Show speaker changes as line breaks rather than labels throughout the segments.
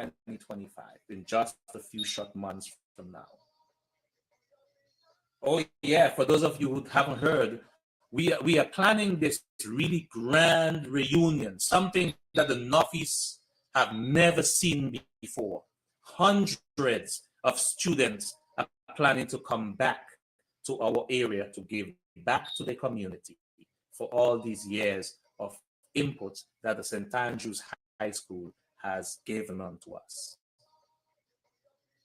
2025, in just a few short months from now. Oh yeah, for those of you who haven't heard, we are planning this really grand reunion, something that the Northeast have never seen before. Hundreds of students are planning to come back to our area to give back to the community for all these years of input that the St. Andrews High School has given unto us.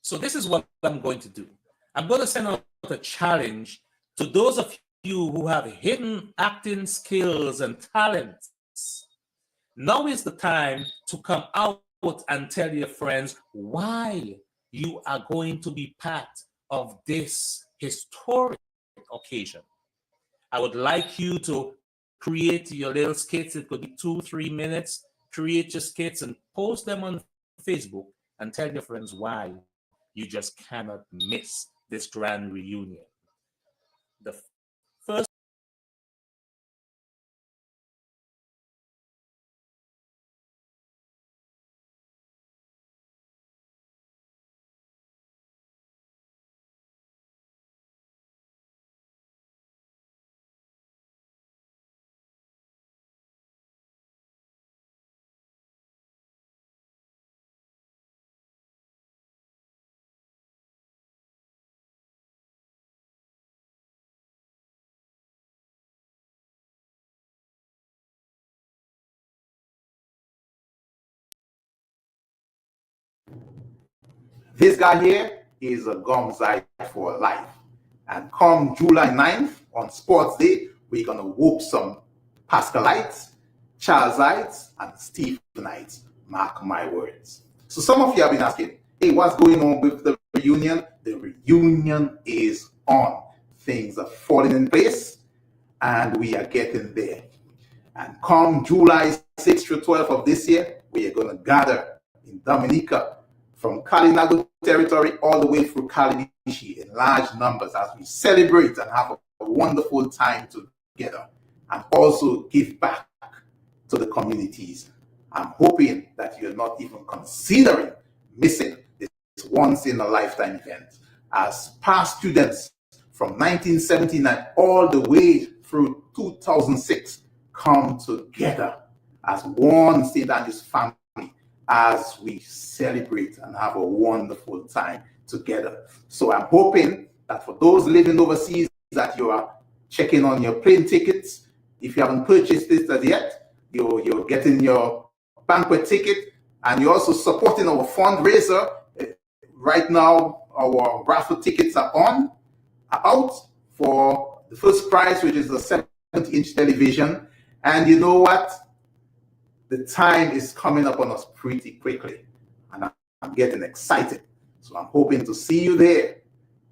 So this is what I'm going to do. I'm going to send out a challenge to those of you who have hidden acting skills and talents. Now is the time to come out and tell your friends why you are going to be part of this historic occasion. I would like you to create your little skits. It could be 2-3 minutes. Create your skits and post them on Facebook and tell your friends why you just cannot miss this grand reunion. The first
This guy here is a Gomzite for life. And come July 9th on Sports Day, we're going to whoop some Pascalites, Charlesites, and Stephenites. Mark my words. So some of you have been asking, hey, what's going on with the reunion? The reunion is on. Things are falling in place, and we are getting there. And come July 6th through 12th of this year, we are going to gather in Dominica from Kalinago territory all the way through Kalinishi in large numbers as we celebrate and have a wonderful time together and also give back to the communities. I'm hoping that you're not even considering missing this once-in-a-lifetime event. As past students from 1979 all the way through 2006 come together as one St. Andrews family as we celebrate and have a wonderful time together. So I'm hoping that for those living overseas that you are checking on your plane tickets. If you haven't purchased it as yet, you're getting your banquet ticket, and you're also supporting our fundraiser. Right now, our raffle tickets are out for the first prize, which is a 70-inch television. And you know what? The time is coming up on us pretty quickly, and I'm getting excited. So I'm hoping to see you there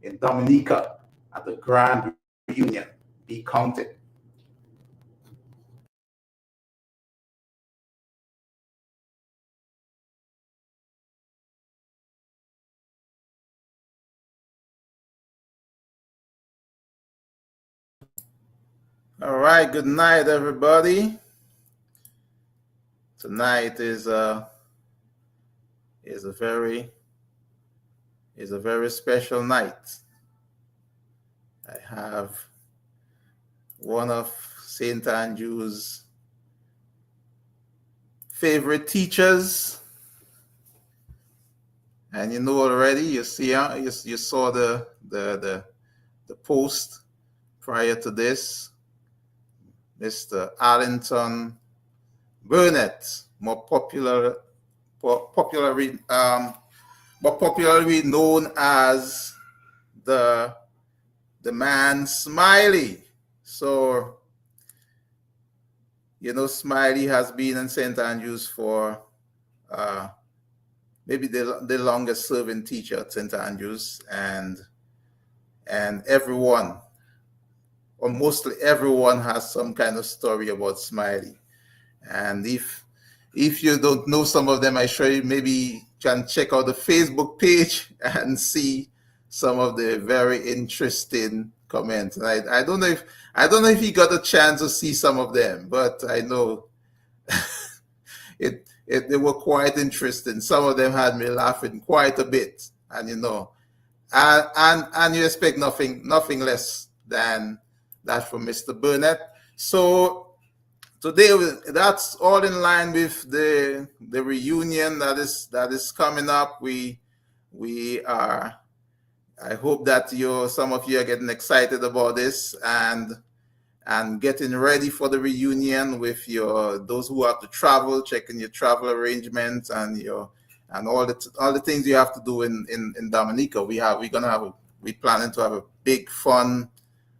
in Dominica at the grand reunion. Be counted.
All right, good night, everybody. Tonight is a very special night. I have one of St. Andrew's favorite teachers, and you know already. You see, you saw the post prior to this. Mr. Arlington Burnette, more popularly known as the man Smiley. So, you know, Smiley has been in St. Andrews for maybe the longest serving teacher at St. Andrews, and everyone, or mostly everyone, has some kind of story about Smiley. And if you don't know some of them, I sure you maybe can check out the Facebook page and see some of the very interesting comments. And I don't know if you got a chance to see some of them, but I know it they were quite interesting. Some of them had me laughing quite a bit, and and you expect nothing less than that from Mr. Burnette. So today, that's all in line with the reunion that is coming up. We are. I hope that some of you are getting excited about this and getting ready for the reunion with those who have to travel, checking your travel arrangements and all the things you have to do in Dominica. We planning to have a big fun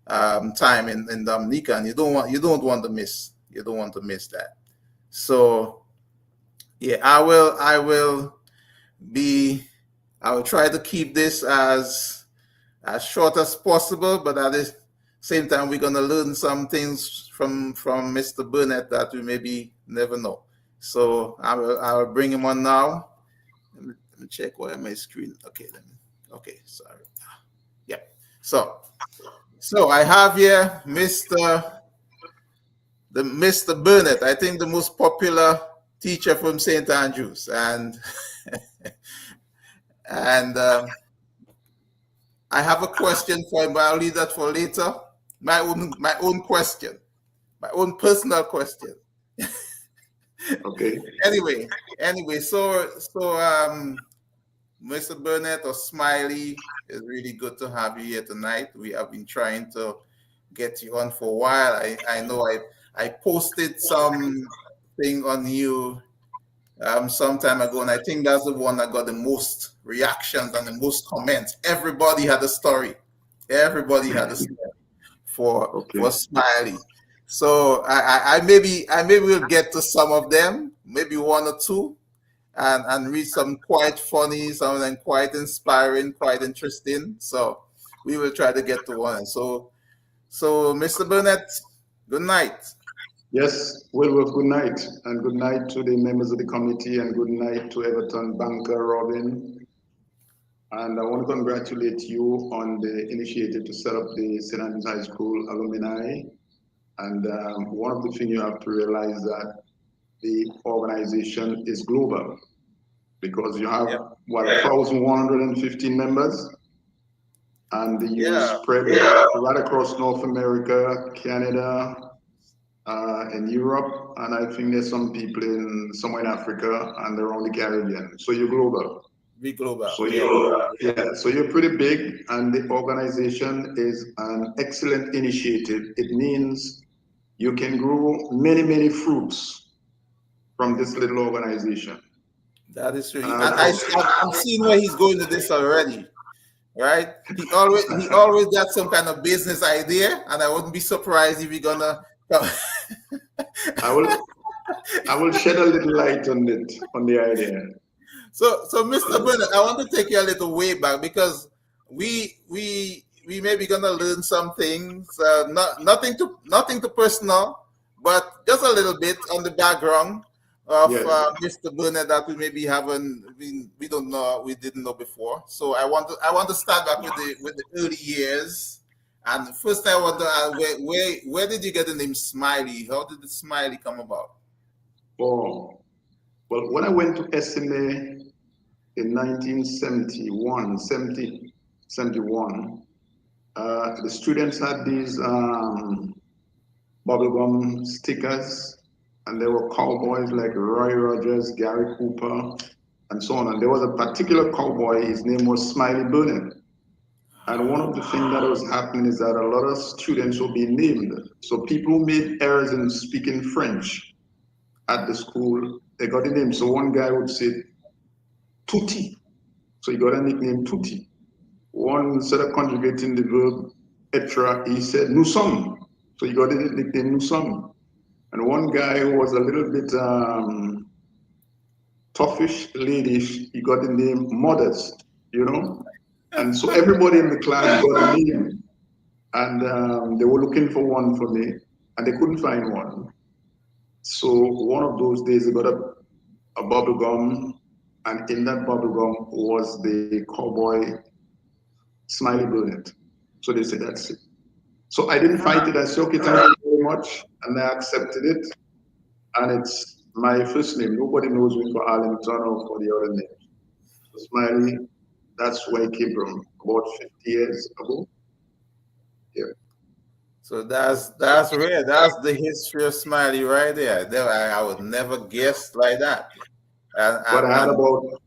time in Dominica, and you don't want to miss that. So yeah, I will try to keep this as short as possible, but at the same time, we're going to learn some things from Mr. Burnette that we maybe never know. So I will bring him on now. Let me check why my screen. Okay, sorry. Yeah. So I have here Mr. Burnette. I think the most popular teacher from St. Andrews, and I have a question for him, but I'll leave that for later. My own question, my own personal question.
Okay.
Anyway, so Mr. Burnette or Smiley, it's really good to have you here tonight. We have been trying to get you on for a while. I know I posted something on you some time ago, and I think that's the one that got the most reactions and the most comments. Everybody had a story. For Smiley. So I maybe will get to some of them, maybe one or two, and read some quite funny, some of them quite inspiring, quite interesting. So we will try to get to one. So Mr. Burnette, good night.
Yes, well, good night, and good night to the members of the committee, and good night to Everton banker Robin. And I want to congratulate you on the initiative to set up the St. Andrews High School alumni. And one of the things you have to realize that the organization is global, because you have 1,115 members, and you spread right across North America, Canada, in Europe, and I think there's some people somewhere in Africa and around the Caribbean. So you're global.
Be global.
So so you're pretty big, and the organization is an excellent initiative. It means you can grow many fruits from this little organization.
That is true. I'm seeing where he's going with this already. Right? He always got some kind of business idea, and I wouldn't be surprised if he's gonna come.
I will shed a little light on the idea.
So Mr. Burnette, I want to take you a little way back, because we may be gonna learn some things. Nothing too personal, but just a little bit on the background of Mr. Burnette that we maybe we didn't know before. So I want to start back with the early years. And first I want to ask, where did you get the name Smiley? How did the Smiley come about?
Oh, well, when I went to SMA in 1971, the students had these bubblegum stickers, and there were cowboys like Roy Rogers, Gary Cooper, and so on. And there was a particular cowboy, his name was Smiley Burnette. And one of the things that was happening is that a lot of students were being named. So people who made errors in speaking French at the school, they got a name. So one guy would say Tutti. So he got a nickname Tutti. One, instead of conjugating the verb être, he said nous sommes. So he got a nickname nous sommes. And one guy who was a little bit toughish, ladyish, he got the name Modest, And so everybody in the class got a name, and they were looking for one for me, and they couldn't find one. So one of those days they got a bubble gum, and in that bubble gum was the cowboy Smiley Burnette. So they said, that's it. So I didn't fight it. I said, okay, thank you very much, and I accepted it. And it's My first name, nobody knows me for Arlington or for the other name. So Smiley, that's where it came from, about 50 years ago. Yeah.
So that's rare. That's the history of Smiley right there. I would never guess like that. And,
But
and,
I had
and
about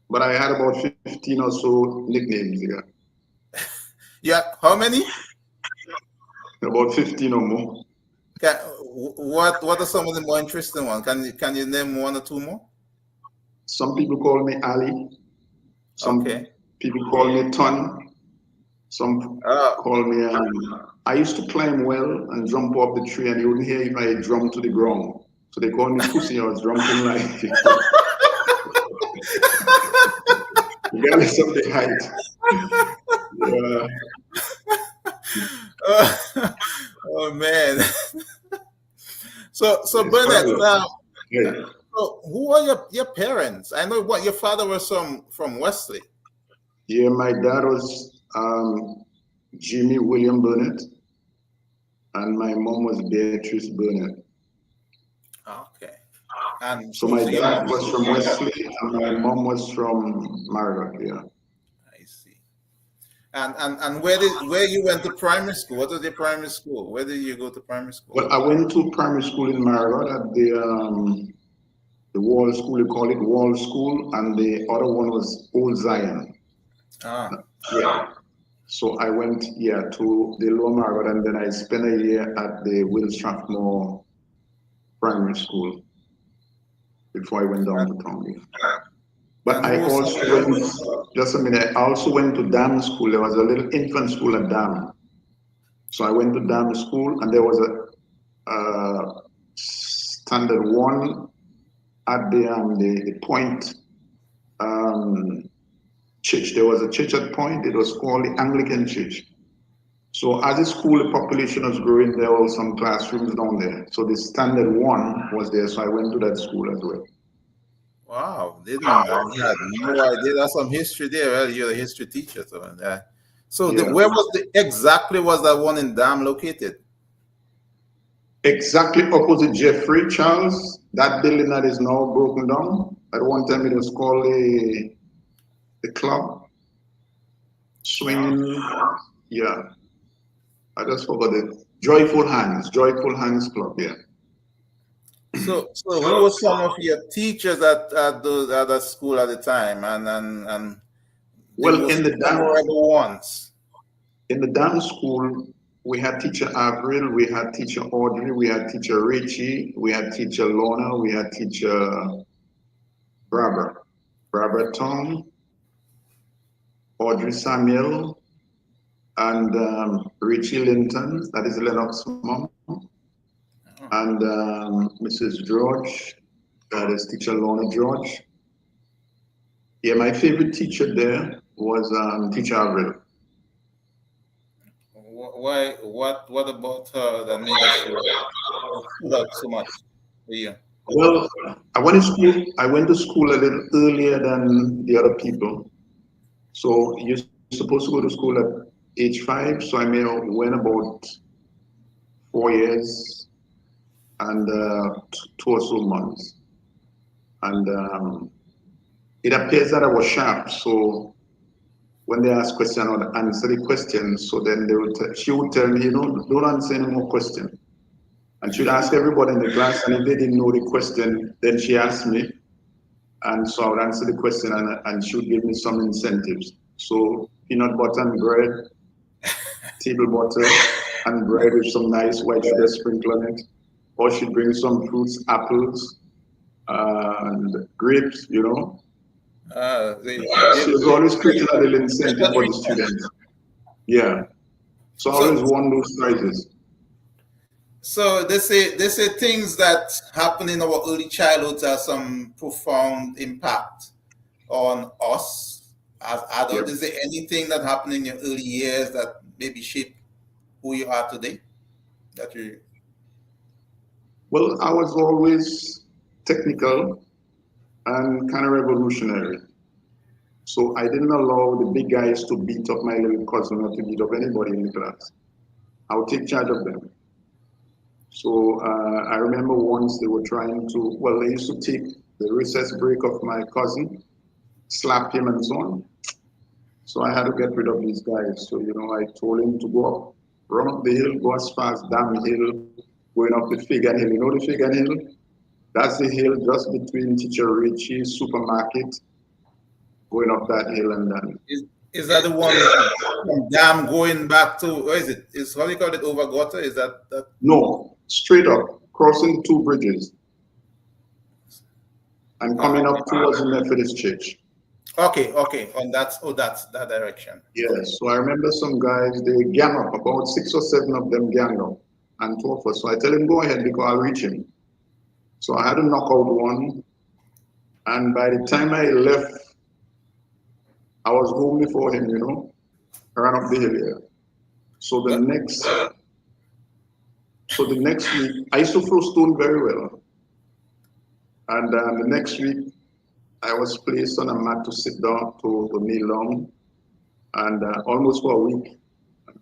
but I had about 15 or so nicknames, yeah.
yeah, how many?
About 15 or more.
What are some of the more interesting ones? Can you name one or two more?
Some people call me Ali. Some
Okay.
people call me Ton. Some
Oh,
call me. I used to climb well and jump off the tree, and you wouldn't hear if I drum to the ground. So they call me Pussy. I was jumping like regardless of the height. Yeah,
oh, oh, man. So
it's
Burnett,
fabulous. Yeah,
so who are your parents? I know what your father was from Wesley.
yeah. My dad was Jimmy William Burnett, and my mom was Beatrice Burnett.
Okay. And
So my
so your
dad
mom.
was from Wesley, and my mom was from Margaret. Yeah.
I see. And where you went to primary school? What was your primary school? Where did you go to primary school?
Well, I went to primary school in Margaret at the Wall School. You call it Wall School, and the other one was Old Zion.
Ah,
Yeah. So I went, yeah, to the Lower Margaret, and then I spent a year at the Will Strathmore Primary School before I went down to Tonga. But
and
I
who was
also went, just a minute, I also went to Dam School. There was a little infant school at Dam. So I went to Dam School, and there was a standard one at the Point church. There was a church at Point. It was called the Anglican Church. So as a school, the population was growing. There were some classrooms down there. So the standard one was there. So I went to that school as well.
wow, didn't I had no idea. There's some history there. Well, you're a history teacher, so
Yeah.
where was exactly was that one in Dam located?
Exactly opposite Jeffrey Charles, that building that is now broken down. At one time it was called the club. Swinging, yeah. I just forgot it. Joyful Hands Club, yeah.
So who were some of your teachers at that school at the time, and the
Well,
most memorable ones?
in the dance school, we had teacher Avril, we had teacher Audrey, we had teacher Richie, we had teacher Lorna, we had teacher Barbara Tom, Audrey Samuel, and Richie Linton, that is Lennox's mom, and Mrs. George, that is teacher Lorna George. Yeah, my favorite teacher there was teacher Avril.
Why? What about her that made us stood out so much for you?
Well, I went to school a little earlier than the other people. So you're supposed to go to school at age 5. So I may have went about 4 years and 2 or so months. And it appears that I was sharp. So when they ask questions, I would answer the questions. So then she would tell me, don't answer any more questions. And she'd ask everybody in the class, and if they didn't know the question, then she asked me. And so I would answer the question, and she would give me some incentives. So peanut butter and bread, table butter and bread with some nice white sugar sprinkle on it. Or she'd bring some fruits, apples, and grapes. She was always creating a little incentive for the students. Yeah. So I
So
always won those prizes.
so they say things that happen in our early childhoods have some profound impact on us as
Yep.
adults. Is there anything that happened in your early years that maybe shape who you are today? That you
Well, I was always technical and kind of revolutionary. So I didn't allow the big guys to beat up my little cousin or to beat up anybody in the class. I would take charge of them. So I remember once they were trying to, well, they used to take the recess break of my cousin, slap him and so on. So I had to get rid of these guys. So, you know, I told him to go up, run up the hill, go as fast down the hill, going up the Figure Hill. You know the Figure Hill? That's the hill just between Teacher Richie's supermarket, going up that hill and then.
Is that the one from Dam going back to, where is it? Is how you call it, over gutter? Is that?
No, straight up, crossing two bridges and coming up towards the Methodist Church.
Okay, on that, that's that direction.
Yes, so I remember some guys, they gang up, about 6 or 7 of them gang up and told us. So I tell him, go ahead because I'll reach him. So I had to knock out one. And by the time I left, I was home before him, you know, I ran up the hill here. So the next week, I used to throw stone very well. And the next week, I was placed on a mat to sit down, to kneel down, and almost for a week.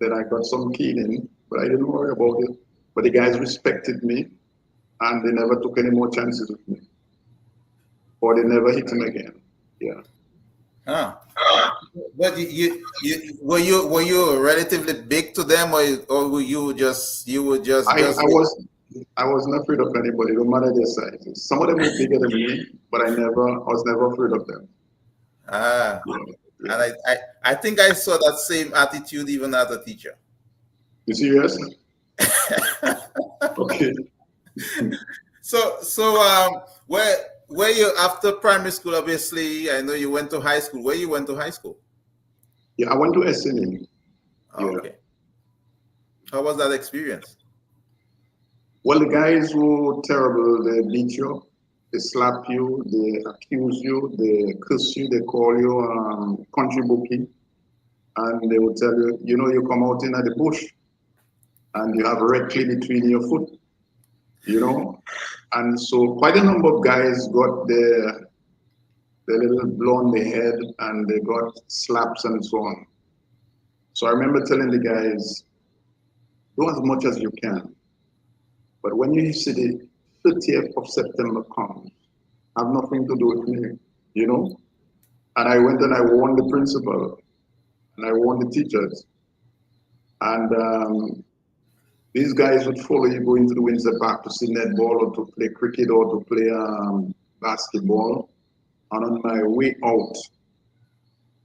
Then I got some caning, but I didn't worry about it. But the guys respected me, and they never took any more chances with me, or they never hit him again. Yeah.
Huh. But were you relatively big to them, or were you just
I wasn't afraid of anybody, no matter their sizes. Some of them were bigger than me, but I was never afraid of them.
Ah,
Yeah.
and I think I saw that same attitude even as a teacher.
You serious? Okay.
So where you after primary school? Obviously, I know you went to high school. Where you went to high school?
Yeah, I went to SNA.
Okay.
Yeah.
How was that experience?
Well, the guys were terrible. They beat you, they slap you, they accuse you, they curse you, they call you country bookie, and they will tell you, you know, you come out in the bush and you have a red clay between your foot, you know. And so quite a number of guys got their little blow on the head and they got slaps and so on. So I remember telling the guys, do as much as you can. But when you see the 30th of September comes, have nothing to do with me, you know? And I went and I warned the principal and I warned the teachers. And these guys would follow you going to the Windsor Park to see netball or to play cricket or to play basketball. And on my way out,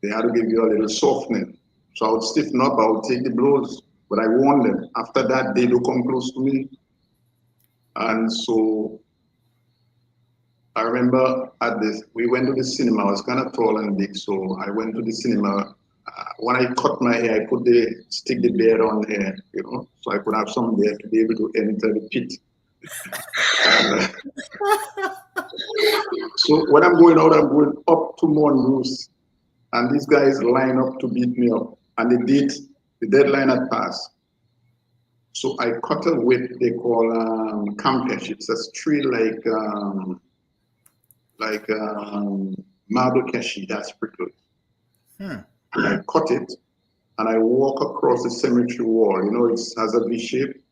they had to give you a little softening. So I would stiffen up, I would take the blows, but I warned them. After that, they don't come close to me. And so I remember we went to the cinema. I was kind of tall and big, so I went to the cinema. When I cut my hair, I put stick the beard on there, you know, so I could have some there to be able to enter the pit. So when I'm going out, I'm going up to Mongoose, and these guys line up to beat me up, and the deadline had passed. So I cut a whip they call campesh. It's a tree like marble keshi that's prickled. I cut it and I walk across the cemetery wall. You know, it has a V shape,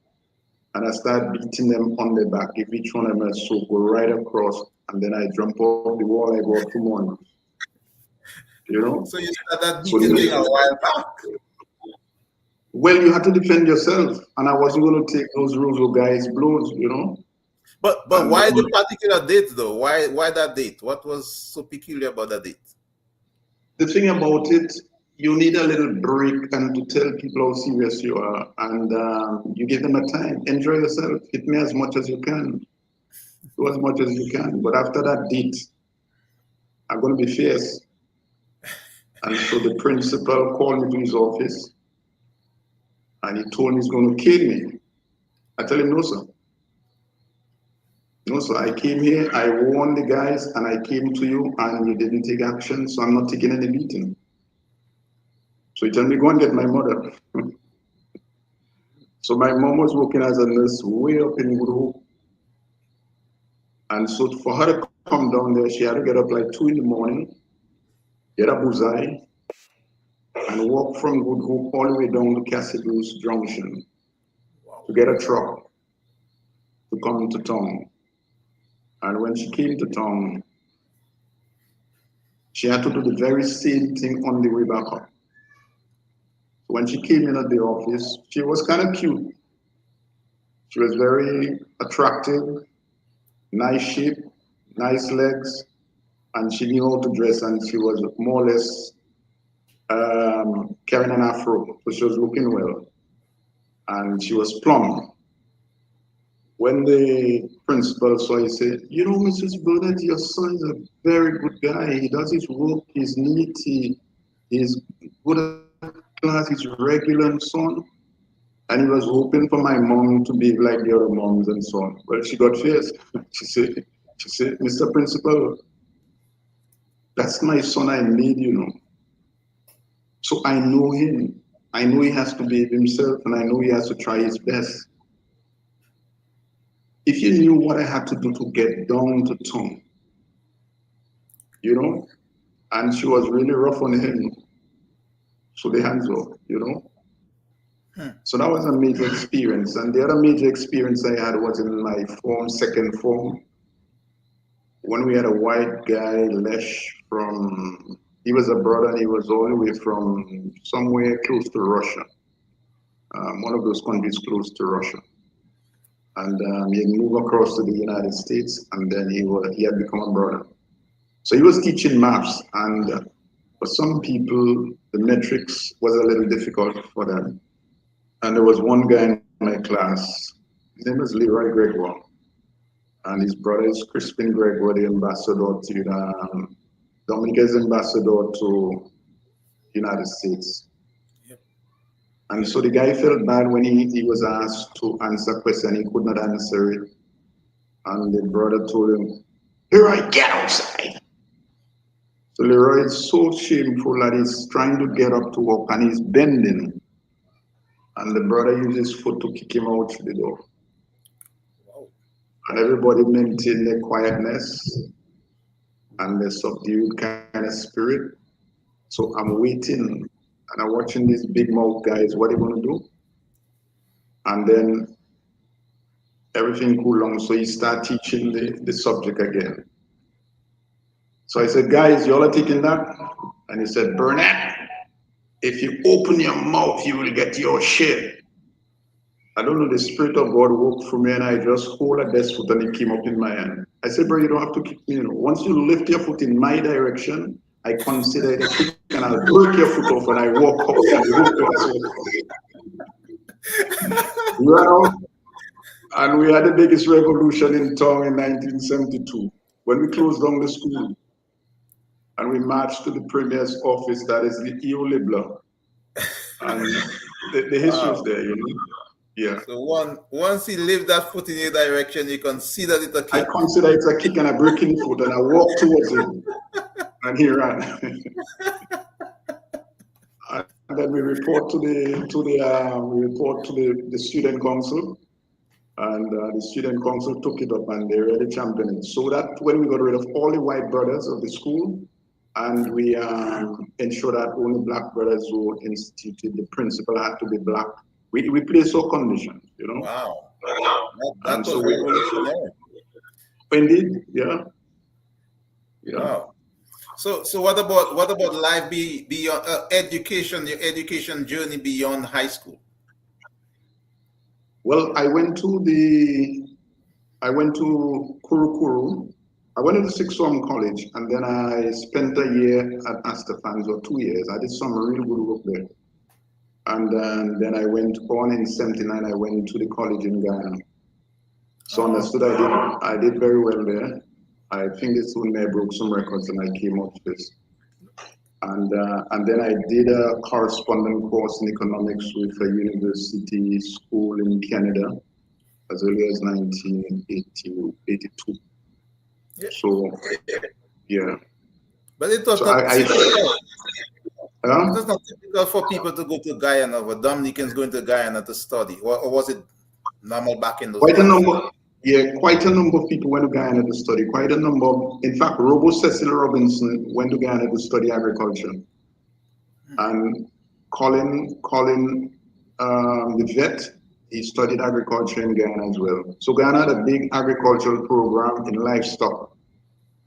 and I start beating them on the back. If each one of them is so go right across, and then I jump off the wall. I go up to one. You know.
So you started beating me a while back.
Well, you had to defend yourself, and I wasn't going to take those rules guys' blows, you know.
But why the particular date though? Why that date? What was so peculiar about that date?
The thing about it, you need a little break and to tell people how serious you are, and you give them a time. Enjoy yourself. Hit me as much as you can. Do as much as you can. But after that date, I'm going to be fierce. And so the principal called me to his office. And he told me he's going to kill me. I tell him, no, sir. No, sir. I came here, I warned the guys, and I came to you, and you didn't take action, so I'm not taking any beating. So he told me, go and get my mother. So my mom was working as a nurse way up in Good Hope. And so for her to come down there, she had to get up like 2 in the morning, get a bullseye, and walk from Good Hope all the way down to Cassidus Junction to get a truck. to come to town. And when she came to town, she had to do the very same thing on the way back up. When she came in at the office, she was kind of cute. She was very attractive, nice shape, nice legs, and she knew how to dress, and she was more or less carrying an afro, so she was looking well, and she was plump. When the principal saw, he said, "You know, Mrs. Burnette, your son is a very good guy. He does his work, he's neat, he's good at class, he's regular and so on." And he was hoping for my mom to be like the other moms and so on. Well, she got fierce. She said, "Mr. Principal, that's my son I made, you know. So I know him. I know he has to behave himself, and I know he has to try his best. If you knew what I had to do to get down to town, you know." And she was really rough on him. So the hands off, you know. So that was a major experience. And the other major experience I had was in my second form, when we had a white guy, Lesh, he was a brother, and he was all the way from somewhere close to Russia, one of those countries close to Russia. And he moved across to the United States, and then he had become a brother. So he was teaching maths, and for some people, the metrics was a little difficult for them. And there was one guy in my class, his name was Leroy Gregoire, and his brother is Crispin Gregoire, the ambassador to Dominica's ambassador to the United States. Yep. And so the guy felt bad when he was asked to answer a question, he could not answer it. And the brother told him, "Leroy, get outside." So Leroy is so shameful that he's trying to get up to walk, and he's bending. And the brother used his foot to kick him out the door. Wow. And everybody maintained their quietness and their subdued kind of spirit. So I'm waiting, and I'm watching these big mouth guys, what are they going to do? And then everything cooled down, so he started teaching the subject again. So I said, "Guys, y'all are taking that?" And he said, "Burnette, if you open your mouth, you will get your share." I don't know, the Spirit of God woke through me, and I just hold a desk foot, and it came up in my hand. I said, "Bro, you don't have to kick me. You know, once you lift your foot in my direction, I consider it a kick, and I'll break your foot off, and I walk up and you know, and we had the biggest revolution in town in 1972 when we closed down the school. And we marched to the premier's office, that is the E.O. Libler. And the history is there, you know. Yeah.
So once he lifted that foot in your direction, you consider it a kick.
I consider it a kick and a breaking foot, and I walked towards him, and he ran. And then we report to the student council, and the student council took it up, and they really championed it. So that when we got rid of all the white brothers of the school, and we ensured that only black brothers were instituted, the principal had to be black. We placed all conditions, you know.
Wow. That was revolutionary.
Indeed, yeah.
Wow. So what about life beyond education, your education journey beyond high school?
Well, I went to Kurukuru. I went to sixth form college, and then I spent a year at Astafans, or 2 years. I did some really good work there. And then I went on in 79, I went to the college in Ghana. So understood I did very well there. I think this one I broke some records, and I came out with this. And then I did a correspondence course in economics with a university school in Canada as early as 1982. Yeah. So, yeah.
But it was not typical. It was not typical for people to go to Guyana, or Dominicans going to Guyana to study, or was it normal back in those days?
Quite a number of people went to Guyana to study. Quite a number. In fact, Robo Cecil Robinson went to Guyana to study agriculture, and Colin the vet, he studied agriculture in Guyana as well. So Guyana had a big agricultural program in livestock,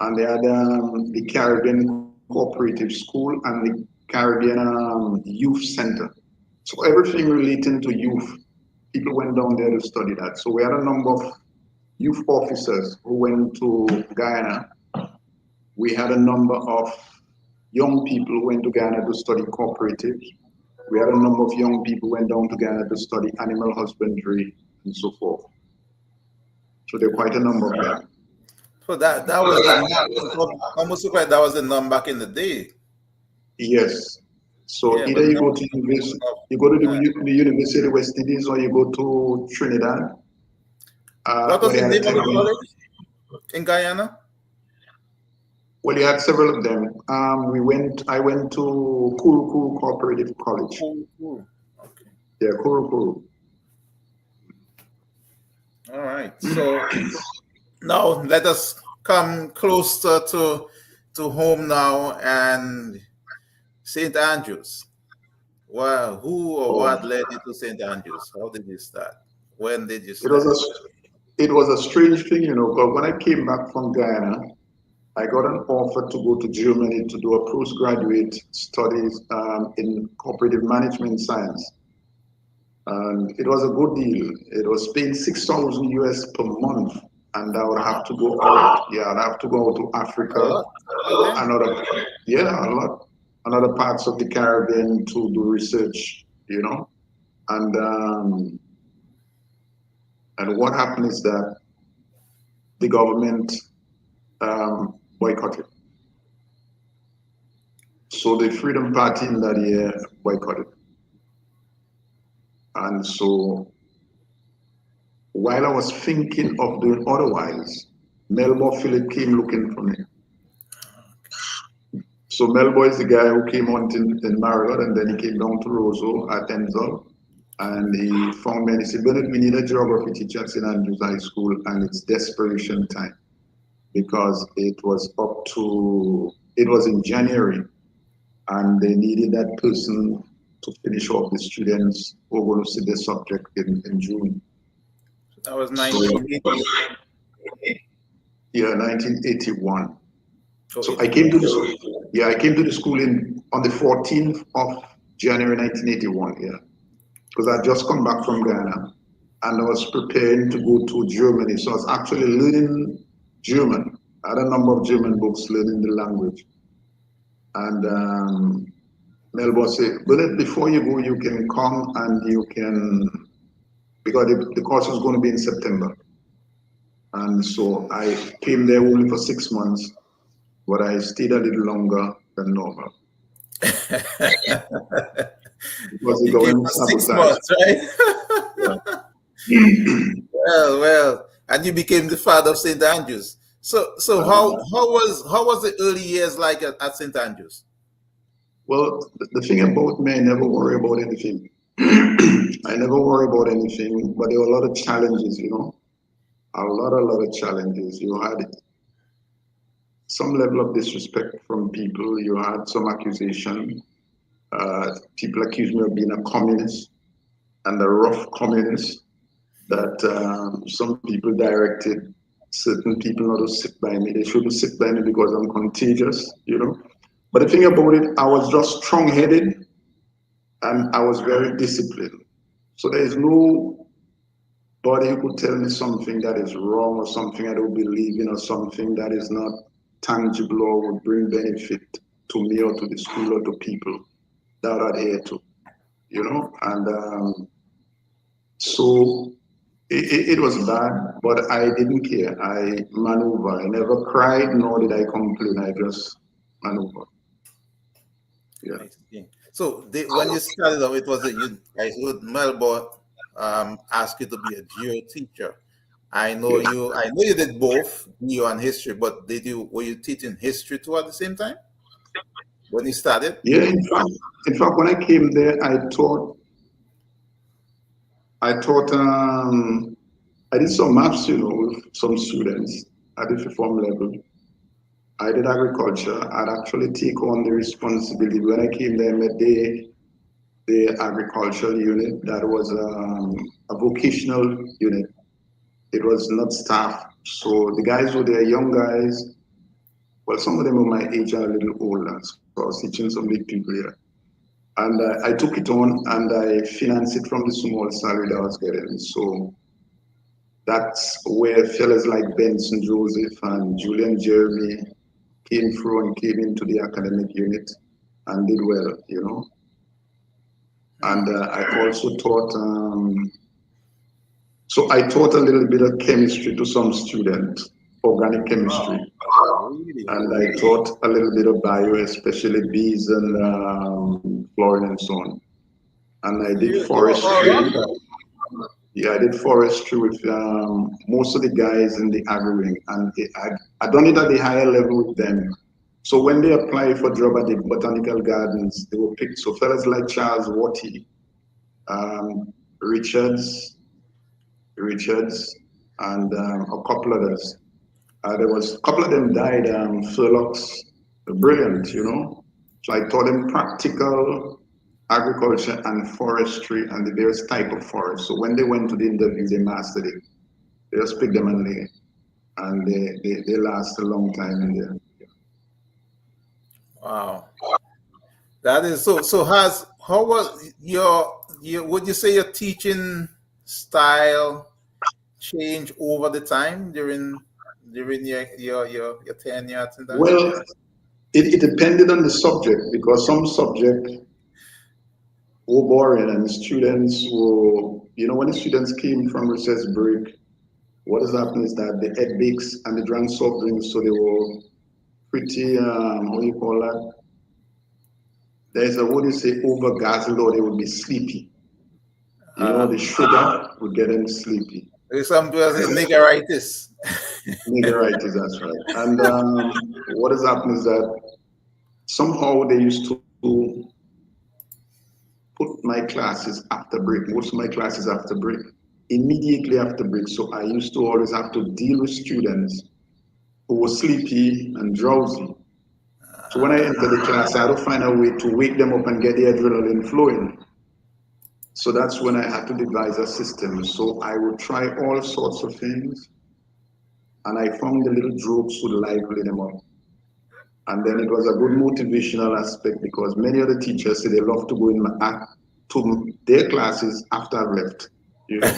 and they had the Caribbean Cooperative School and the Caribbean Youth Center. So everything relating to youth, people went down there to study that. So we had a number of youth officers who went to Guyana. We had a number of young people who went to Guyana to study cooperatives. We had a number of young people who went down to Guyana to study animal husbandry and so forth. So there are quite a number of them.
So that was the almost look like that was the norm back in the day.
Yes. So
Yeah,
either
but
you
now
go to university, you go to the University of West Indies, or you go to Trinidad.
what was
Where they
the
had
name of the college in Guyana?
Well, you had several of them. I went to Kuru Kuru Cooperative College.
Cool. Okay.
Yeah, Kuru Kuru.
All right. So now let us come closer to home now and St. Andrews. Well, who or what led you to St. Andrews? How did you start? When did you
It
start?
it was a strange thing, but when I came back from Guyana, I got an offer to go to Germany to do a postgraduate studies in cooperative management science. And it was a good deal. It was paying 6,000 US per month, and I would have to go out. Yeah, I'd have to go to Africa, another, yeah, a lot, another parts of the Caribbean to do research, and what happened is that the government boycotted. So the Freedom Party in that year boycotted. And so while I was thinking of doing otherwise, Melbo Philip came looking for me. So Melbo is the guy who came on in Marriott, and then he came down to Roseau at Enzo, and he found me and he said, Bernard, we need a geography teacher at St. Andrews High School, and it's desperation time because it was in January, and they needed that person to finish off the students who were going to see the subject in June.
That was 1980.
Yeah, 1981. So I came to the school. Yeah, I came to the school on the 14th of January 1981. Yeah, because I just come back from Ghana, and I was preparing to go to Germany. So I was actually learning German. I had a number of German books learning the language. And Melbourne said, Bernard, before you go, you can come and you can, because the course was going to be in September. And so I came there only for 6 months, but I stayed a little longer than normal. Because the government sabotaged.
6 months, right? Well, and you became the father of St. Andrews. So how was the early years like at St. Andrews?
Well, the thing about me, I never worry about anything. I never worry about anything, but there were a lot of challenges, a lot of challenges. You had some level of disrespect from people. You had some accusation. People accused me of being a communist and a rough communist, that some people directed certain people not to sit by me. They shouldn't sit by me because I'm contagious, But the thing about it, I was just strong-headed and I was very disciplined. So there is nobody who could tell me something that is wrong or something I don't believe in or something that is not tangible or would bring benefit to me or to the school or to people that I'd adhere to, And so it was bad, but I didn't care. I maneuver. I never cried, nor did I complain. I just maneuver. Yeah.
So when you started off, it was I heard Melbourne ask you to be a geo teacher. I know you did both geo and history, but were you teaching history too at the same time when you started?
Yeah, in fact, when I came there, I did some maths, with some students at the form level. I did agriculture. I'd actually take on the responsibility. When I came there, the agricultural unit. That was a vocational unit. It was not staff. So the guys were there, young guys. Well, some of them were my age and a little older. So I was teaching some big people here. And I took it on and I financed it from the small salary that I was getting. So that's where fellas like Benson Joseph and Julian Jeremy came through and came into the academic unit and did well, you know. And I also taught, so I taught a little bit of chemistry to some students, organic chemistry. And I taught a little bit of bio, especially bees and flooring and so on. And I did forestry. Yeah, I did forestry with most of the guys in the agri wing, and I done it at the higher level with them. So when they apply for job at the botanical gardens, they were picked. So fellas like Charles Watty, Richards, and a couple others. There was a couple of them died. Furlocks, brilliant, you know. So I taught them practical agriculture and forestry and the various type of forest. So when they went to the interview, they mastered it. They just picked them and they last a long time in there.
Wow, that is so. So how was your would you say your teaching style change over the time during your tenure at that?
Well, it depended on the subject because some subject were boring and students were, you know, when the students came from recess break, what has happened is that they ate bakes and they drank soft drinks, so they were pretty, how do you call that? There's a, what do you say, over guzzled or they would be sleepy. You know, the sugar would get them sleepy.
Some people say niggeritis.
Niggeritis, that's right. And what has happened is that somehow they used to put my classes after break, most of my classes after break, immediately after break. So I used to always have to deal with students who were sleepy and drowsy. So when I enter the class, I had to find a way to wake them up and get the adrenaline flowing. So that's when I had to devise a system. So I would try all sorts of things, and I found the little jokes would lively them up. And then it was a good motivational aspect because many of the teachers say they love to go in to their classes after I've left, you know,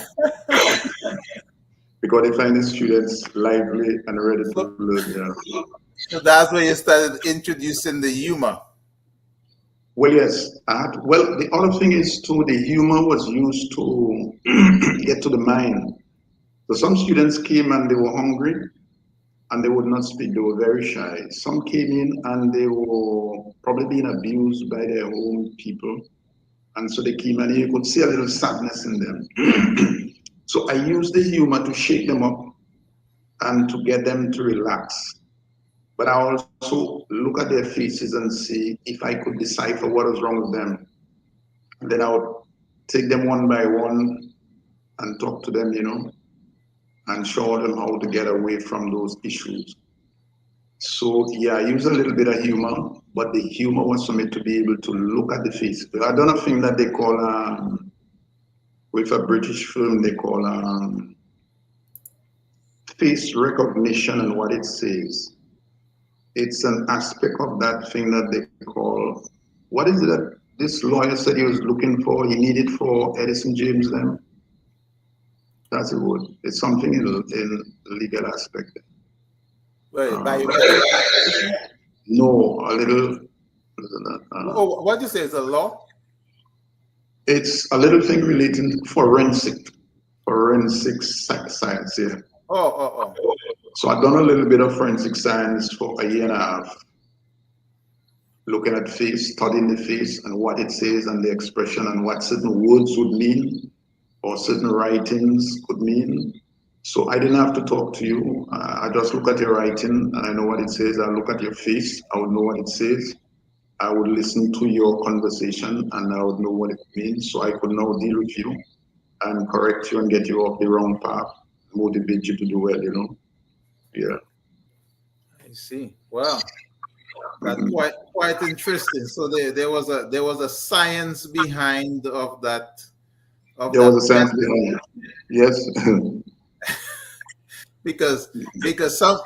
because they find the students lively and ready to learn. Yeah.
So that's when you started introducing the humor.
Well, yes. Well, the other thing is too, the humor was used to get to the mind. So some students came and they were hungry and they would not speak. They were very shy. Some came in and they were probably being abused by their own people. And so they came and you could see a little sadness in them. So I used the humor to shake them up and to get them to relax. But I also look at their faces and see if I could decipher what was wrong with them. And then I would take them one by one and talk to them, you know, and show them how to get away from those issues. So yeah, I use a little bit of humor, but the humor was for me to be able to look at the face. I done a thing that they call, with a British film, they call face recognition and what it says. It's an aspect of that thing that they call, what is it that this lawyer said he was looking for, he needed for Edison James then? That's a word. It's something in legal aspect.
Wait,
no, a little.
What do you say is a law?
It's a little thing relating to forensic science, yeah.
Oh.
So I've done a little bit of forensic science for a year and a half, looking at face, studying the face and what it says and the expression and what certain words would mean or certain writings could mean. So I didn't have to talk to you. I just look at your writing and I know what it says. I look at your face, I would know what it says. I would listen to your conversation and I would know what it means. So I could now deal with you and correct you and get you off the wrong path, motivate you to do well, you know? Yeah.
I see. Wow. That's quite interesting. So there was a science behind of that
There was a science
method.
behind it. Yes.
Because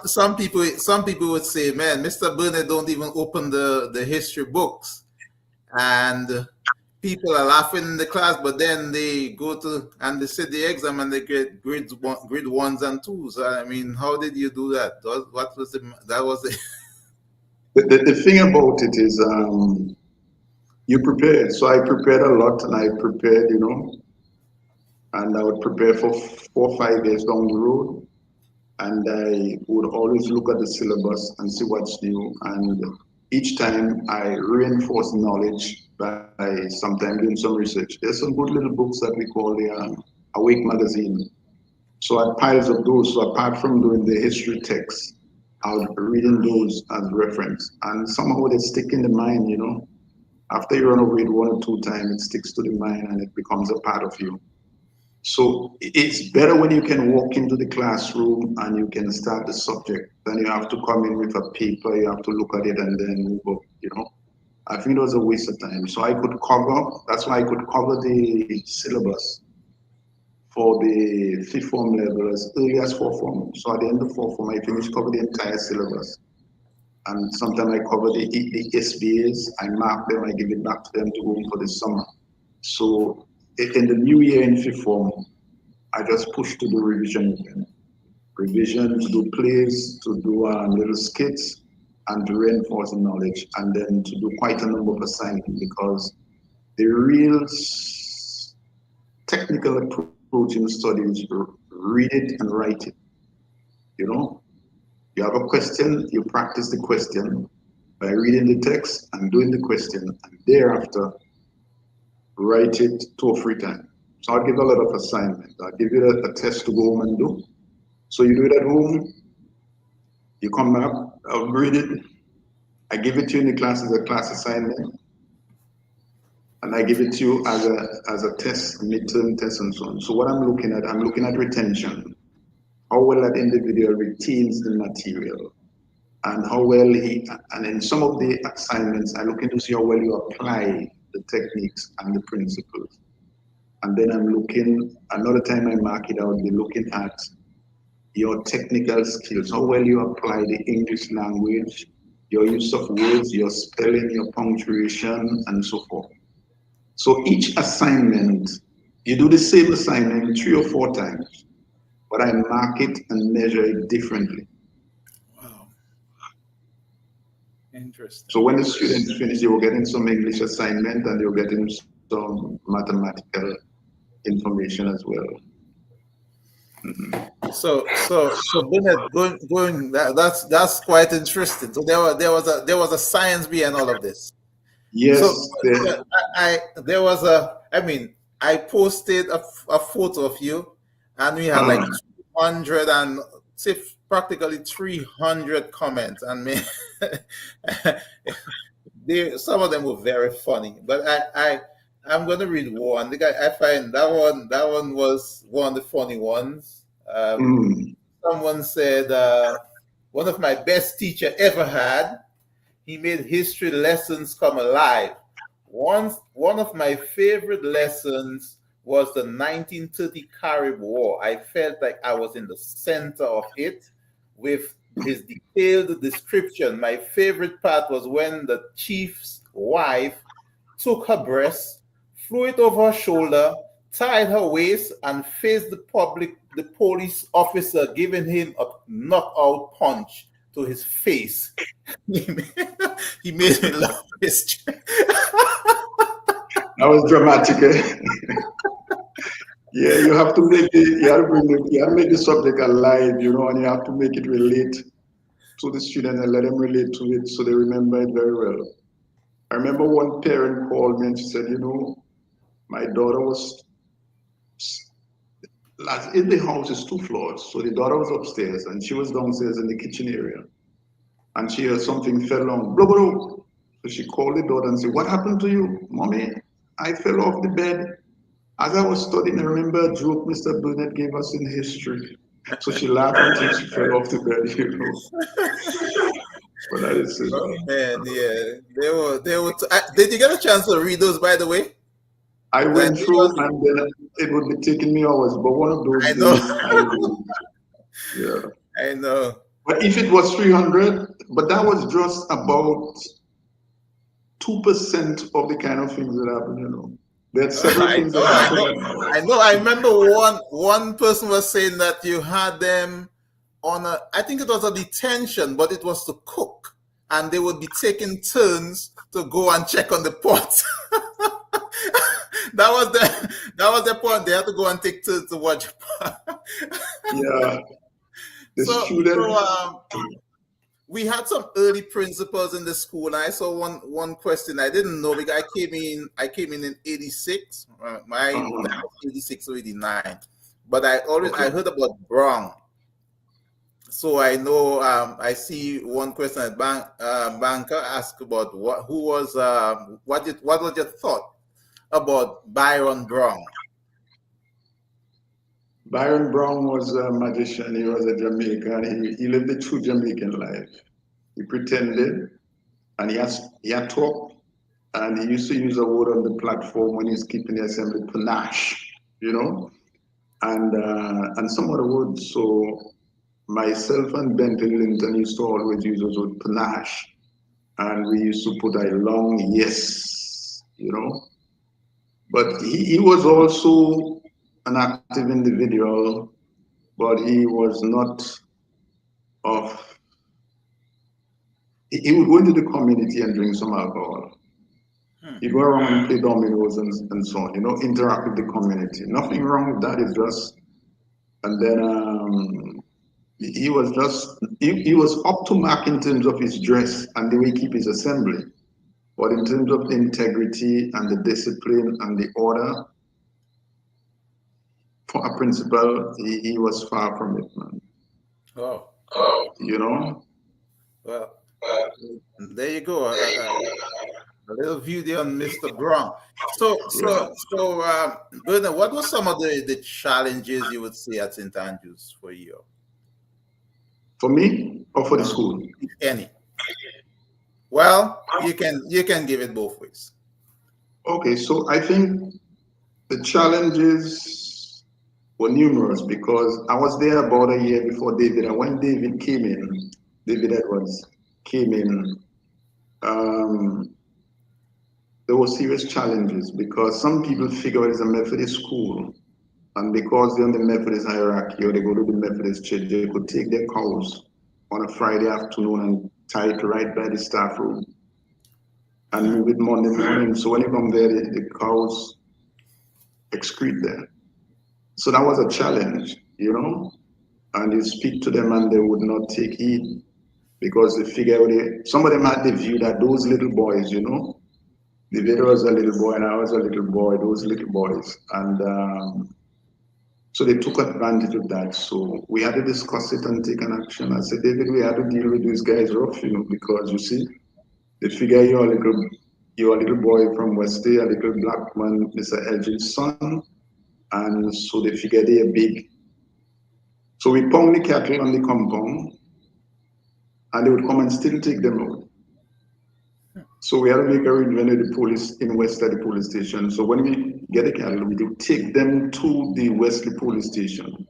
some people would say, man, Mr. Burnett don't even open the history books, and people are laughing in the class, but then they go to and they sit the exam and they get grade ones and twos. I mean, how did you do that? What was that was it?
The thing about it is, you prepare. So I prepared a lot, and I prepared, and I would prepare for 4 or 5 years down the road. And I would always look at the syllabus and see what's new. And each time I reinforce knowledge by sometimes doing some research. There's some good little books that we call the Awake magazine. So I had piles of those. So apart from doing the history text, I was reading those as reference. And somehow they stick in the mind, After you run over it 1 or 2 times, it sticks to the mind and it becomes a part of you. So it's better when you can walk into the classroom and you can start the subject than you have to come in with a paper, you have to look at it and then move up, I think it was a waste of time. So that's why I could cover the syllabus for the 5th form level as early as 4th form. So at the end of 4th form, I finished cover the entire syllabus. And sometimes I cover the SBAs, I mark them, I give it back to them to go for the summer. So in the new year in 5th form, I just pushed to do revision again. Revision, to do plays, to do little skits, and to reinforce the knowledge, and then to do quite a number of assignments, because the real technical approach in studies, read it and write it. You have a question, you practice the question by reading the text and doing the question, and thereafter write it 2 or 3 times. So I'll give a lot of assignments. I'll give you a test to go home and do. So you do it at home, you come back, I'll read it, I give it to you in the class as a class assignment, and I give it to you as a test, midterm test and so on. So what I'm looking at retention, how well that individual retains the material, and how well and in some of the assignments, I look into see how well you apply the techniques and the principles. And then another time I mark it, I would be looking at your technical skills, how well you apply the English language, your use of words, your spelling, your punctuation, and so forth. So each assignment, you do the same assignment 3 or 4 times, but I mark it and measure it differently.
Wow. Interesting.
So when the students finish, they were getting some English assignment and they were getting some mathematical information as well. Mm-hmm.
So Bernard, going that's quite interesting. So there was a science behind all of this.
Yes.
So I posted a photo of you, and we had like 200 and say practically 300 comments, and some of them were very funny. But I'm going to read one. I find that one was one of the funny ones. Someone said, one of my best teacher ever had. He made history lessons come alive. One of my favorite lessons was the 1930 Carib War. I felt like I was in the center of it with his detailed description. My favorite part was when the chief's wife took her breast, threw it over her shoulder, tied her waist, and faced the police officer, giving him a knockout punch to his face. He made me laugh.
That was dramatic. Yeah, you have to make the subject alive, and you have to make it relate to the student and let them relate to it so they remember it very well. I remember one parent called me and she said, my daughter was in the house is 2 floors, so the daughter was upstairs and she was downstairs in the kitchen area, and she heard something fell down. Blah, blah, blah. So she called the daughter and said, "What happened to you, mommy? I fell off the bed. As I was studying, I remember a joke Mr. Burnett gave us in history." So she laughed until she fell off the bed. But that is it.
Oh man, yeah, they were. Did you get a chance to read those, by the way?
I
That
went
it
through
was,
and then it would be taking me hours, but one of those
I know,
days I will. Yeah.
I know.
But if it was 300, but that was just about 2% of the kind of things that happen, you know. There are several
I
things
know,
that
I
happen.
know, I know. I remember one person was saying that you had them on a, I think it was a detention, but it was to cook, and they would be taking turns to go and check on the pot. That was the point. They had to go and take turns to watch.
Yeah, the
so
student.
so we had some early principals in the school, and I saw one question I didn't know because I came in '86. My that was '86 or '89, but I heard about Brown. So I know I see one question at banker asked about what was your thought about Byron Brown?
Byron Brown was a magician. He was a Jamaican. He lived a true Jamaican life. He pretended, and he had talk, and he used to use a word on the platform when he's keeping the assembly, panache, you know, and some other words. So myself and Benton Linton used to always use those word panache, and we used to put a long yes, you know. But he was also an active individual, but he was not of, he would go into the community and drink some alcohol. He'd go around and play dominoes and so on, you know, interact with the community. Nothing wrong with that, it's just, and then he was up to mark in terms of his dress and the way he keep his assembly. But in terms of the integrity and the discipline and the order, for a principal, he was far from it, man.
Oh,
You know?
well, there you go. A little video on Mr. Brown.
Yeah.
Bernard, what were some of the challenges you would say at St. Andrews for you,
For me or for the school?
if any? Well, you can give it both ways.
Okay, so I think the challenges were numerous because I was there about a year before David, and when David came in, David Edwards came in, there were serious challenges because some people figure it's a Methodist school, and because they're on the Methodist hierarchy or they go to the Methodist church, they could take their cows on a Friday afternoon and tie it right by the staff room and move it Monday morning. So when you come there, the cows excrete there. So that was a challenge, you know. And you speak to them and they would not take heed because they figure some of them had the view that those little boys, you know, the video was a little boy and I was a little boy, those little boys. And so they took advantage of that. So we had to discuss it and take an action. I said, David, we had to deal with these guys rough, you know, because you see, they figure you're a little boy from West Day, a little black man, Mr. Elgin's son. And so they figure they're big. So we pound the cattle on the compound and they would come and still take them out. So we had to make arrangement with the police in West at the police station. So when we get the cattle, we do take them to the Wesley police station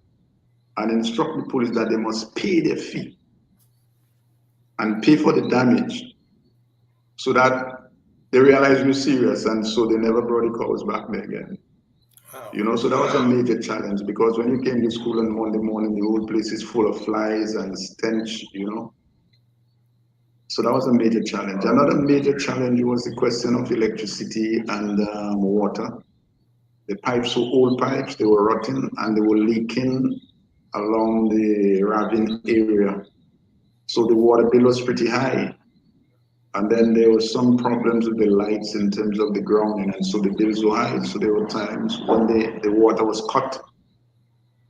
and instruct the police that they must pay their fee and pay for the damage so that they realize we're serious, and so they never brought the cows back there again.
Wow.
You know, so that was a major challenge because when you came to school on Monday morning, the whole place is full of flies and stench, you know. So that was a major challenge. Another major challenge was the question of electricity and water. The pipes were old pipes, they were rotten and they were leaking along the ravine area. So the water bill was pretty high. And then there were some problems with the lights in terms of the grounding, and so the bills were high. So there were times when the water was cut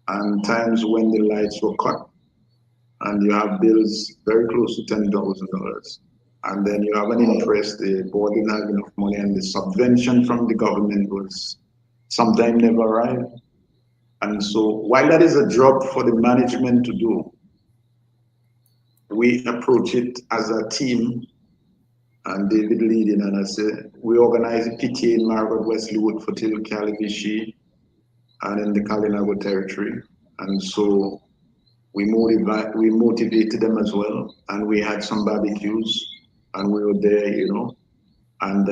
and times when the lights were cut. And you have bills very close to $10,000. And then you have an interest, the board didn't have enough money, and the subvention from the government was sometimes never arrived. And so while that is a job for the management to do, we approach it as a team, and David leading, and I said, we organize a PTA in Margaret, Wesleywood, Foothill, Calivishi, and in the Kalinago territory. And so we motivated them as well, and we had some barbecues, and we were there, and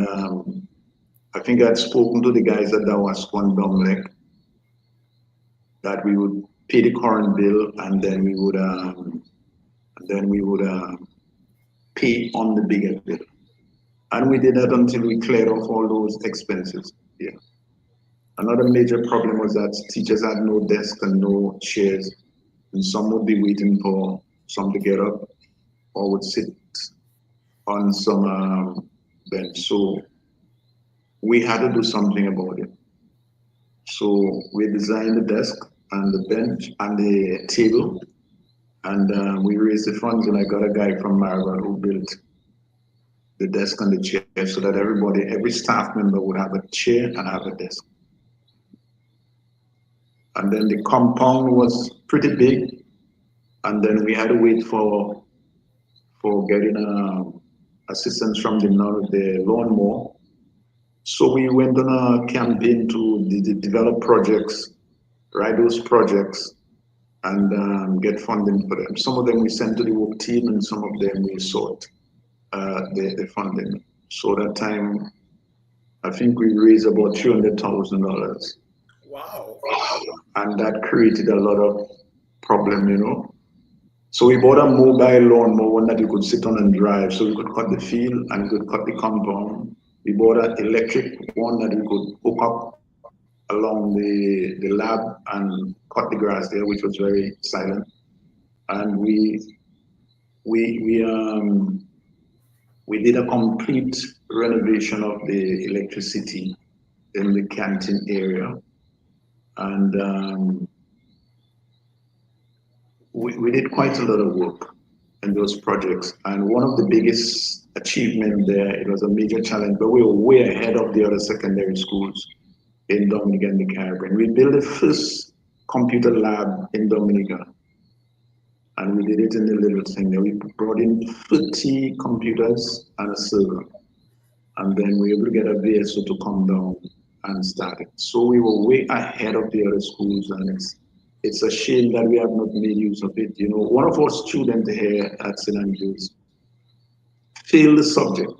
I think I'd spoken to the guys at Dawasco and Domlek that we would pay the current bill, and then we would pay on the bigger bill. And we did that until we cleared off all those expenses. Yeah. Another major problem was that teachers had no desk and no chairs, and some would be waiting for some to get up or would sit on some bench. So we had to do something about it. So we designed the desk and the bench and the table, and we raised the funds, and I got a guy from Margaret who built the desk and the chair so that every staff member would have a chair and have a desk. And then the compound was pretty big, and then we had to wait for getting assistance from the lawnmower. So we went on a campaign to develop projects, write those projects, and get funding for them. Some of them we sent to the work team, and some of them we sought the funding. So that time, I think we raised about $300,000.
Wow.
And that created a lot of problem. So we bought a mobile lawnmower, one that you could sit on and drive, so we could cut the field and we could cut the compound. We bought an electric one that we could hook up along the lab and cut the grass there, which was very silent. And we did a complete renovation of the electricity in the canteen area. And we did quite a lot of work in those projects. And one of the biggest achievements there, it was a major challenge, but we were way ahead of the other secondary schools in Dominica and the Caribbean. We built the first computer lab in Dominica. And we did it in the little thing there. We brought in 30 computers and a server. And then we were able to get a VSO to come down and start it. So we were way ahead of the other schools, and it's a shame that we have not made use of it. One of our students here at St. Andrews failed the subject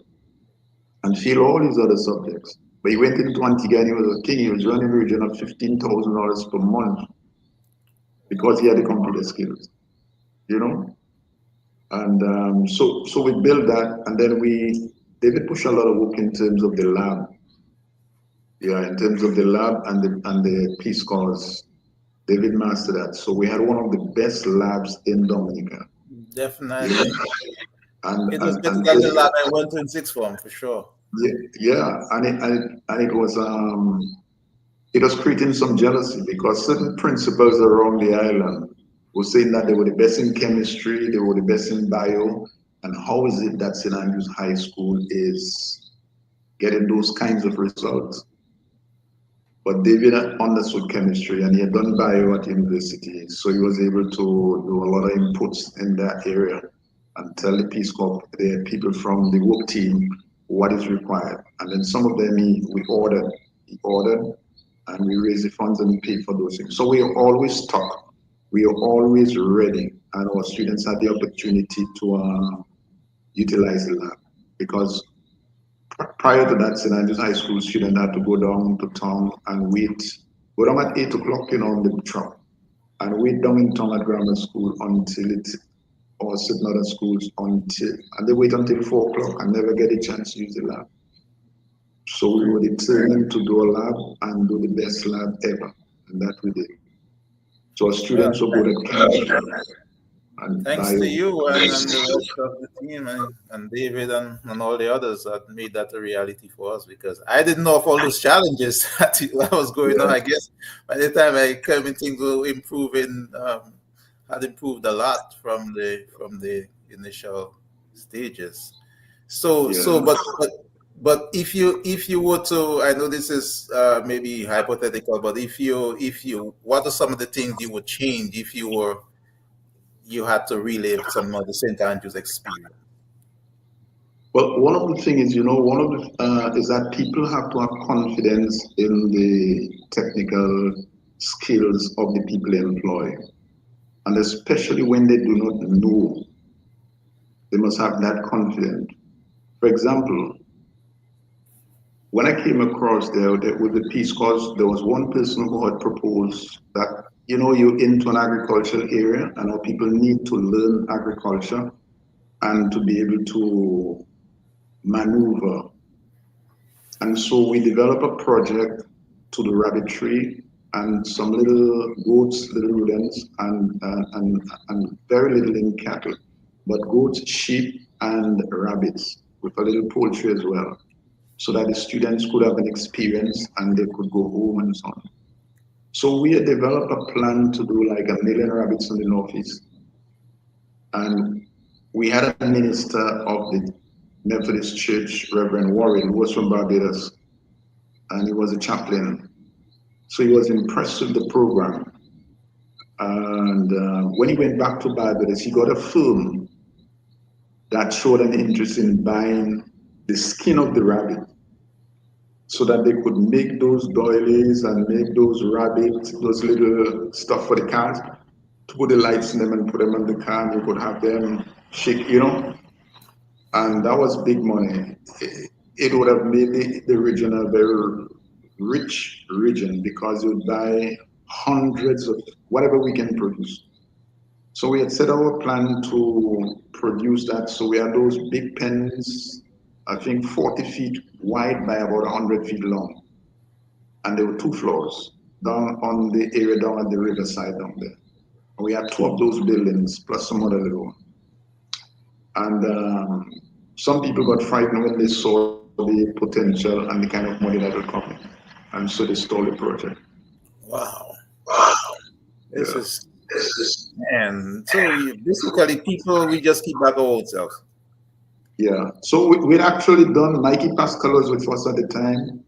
and failed all his other subjects. But he went into Antigua and he was a king. He was running a region of $15,000 per month because he had the computer skills, And so we built that, and then they did push a lot of work in terms of the lab. Yeah, in terms of the lab and the Peace Corps, David mastered that. So we had one of the best labs in Dominica.
Definitely.
And
it was better than the lab I went to in sixth form, for sure.
Yeah, and it was creating some jealousy because certain principals around the island were saying that they were the best in chemistry, they were the best in bio, and how is it that St. Andrews High School is getting those kinds of results? But David understood chemistry and he had done bio at university, so he was able to do a lot of inputs in that area and tell the Peace Corps, the people from the work team, what is required. And then some of them he ordered, and we raised the funds and we paid for those things. So we are always stuck. We are always ready, and our students had the opportunity to utilize the lab, because prior to that, St. Andrews High School student had to go down to town and go down at 8 o'clock, on the truck, and wait down in town at grammar school or certain other schools and they wait until 4 o'clock and never get a chance to use the lab. So we were determined to do a lab and do the best lab ever, and that we did. So our students were good at chemistry. And
thanks
bio.
to you and the rest of the team and David and all the others that made that a reality for us, because I didn't know of all those challenges that was going on. I guess by the time I came in, things were improving, had improved a lot from the initial stages. But if you were to, I know this is maybe hypothetical, but if you what are some of the things you would change if you you had to relive some of the St. Andrews experience?
Well, one of the things is, one of the is that people have to have confidence in the technical skills of the people they employ, and especially when they do not know, they must have that confidence. For example, when I came across there with the Peace Corps, there was one person who had proposed that, you're into an agricultural area and our people need to learn agriculture and to be able to maneuver. And so we developed a project to the rabbitry and some little goats, little rodents, and very little in cattle, but goats, sheep, and rabbits with a little poultry as well, so that the students could have an experience and they could go home and so on. So we had developed a plan to do like 1 million rabbits in the Northeast. And we had a minister of the Methodist Church, Reverend Warren, who was from Barbados, and he was a chaplain. So he was impressed with the program. And when he went back to Barbados, he got a film that showed an interest in buying the skin of the rabbit so that they could make those doilies and make those rabbits, those little stuff for the cars, to put the lights in them and put them on the car, and you could have them shake, and that was big money. It would have made the region a very rich region because you would buy hundreds of whatever we can produce. So we had set our plan to produce that. So we had those big pens, I think 40 feet wide by about 100 feet long. And there were 2 floors down on the area down at the riverside down there. And we had 2 of those buildings plus some other little one. And some people got frightened when they saw the potential and the kind of money that would come in. And so they stole the project.
Wow. This is, and so basically people, we just keep back our old selves.
Yeah. So we'd actually done, Mikey Pascal was with us at the time.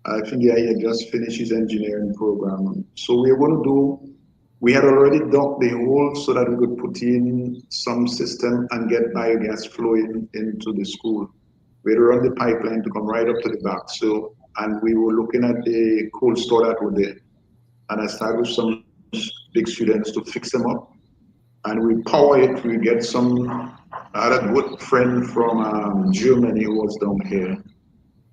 I think he had just finished his engineering program. So we were going to do, we had already dug the hole so that we could put in some system and get biogas flowing into the school. We had run the pipeline to come right up to the back. So, and we were looking at the cold store that were there. And I started with some big students to fix them up. And we power it, we get some, I had a good friend from Germany who was down here.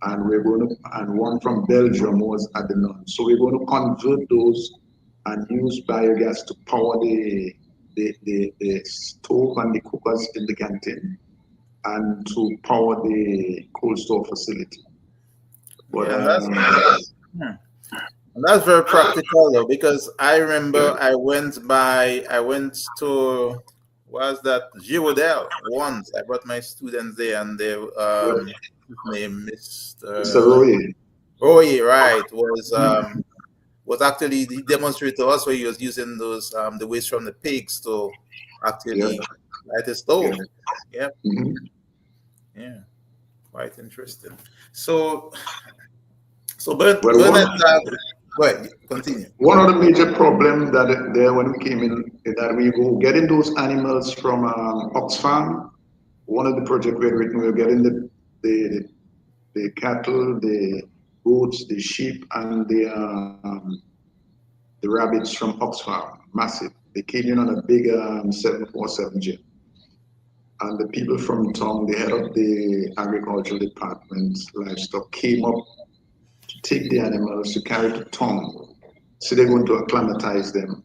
And we're going to, and one from Belgium was at the north. So we're going to convert those and use biogas to power the stove and the cookers in the canteen and to power the cold store facility. But
that's very practical though, because I remember I went to, was that Girodel once. I brought my students there and they his name Mr. Roy, right, was actually, he demonstrated to us where he was using those the waste from the pigs to actually light a stove. Yeah. Yeah. Quite interesting. So Bernard, go ahead, continue.
One of the major problems that there when we came in is that we were getting those animals from Oxfam. One of the projects we had written, we were getting the cattle, the goats, the sheep, and the rabbits from Oxfam, massive. They came in on a big 747 jet. And the people from town, the head of the agricultural department, livestock, came up to take the animals to carry to town. So they're going to acclimatize them.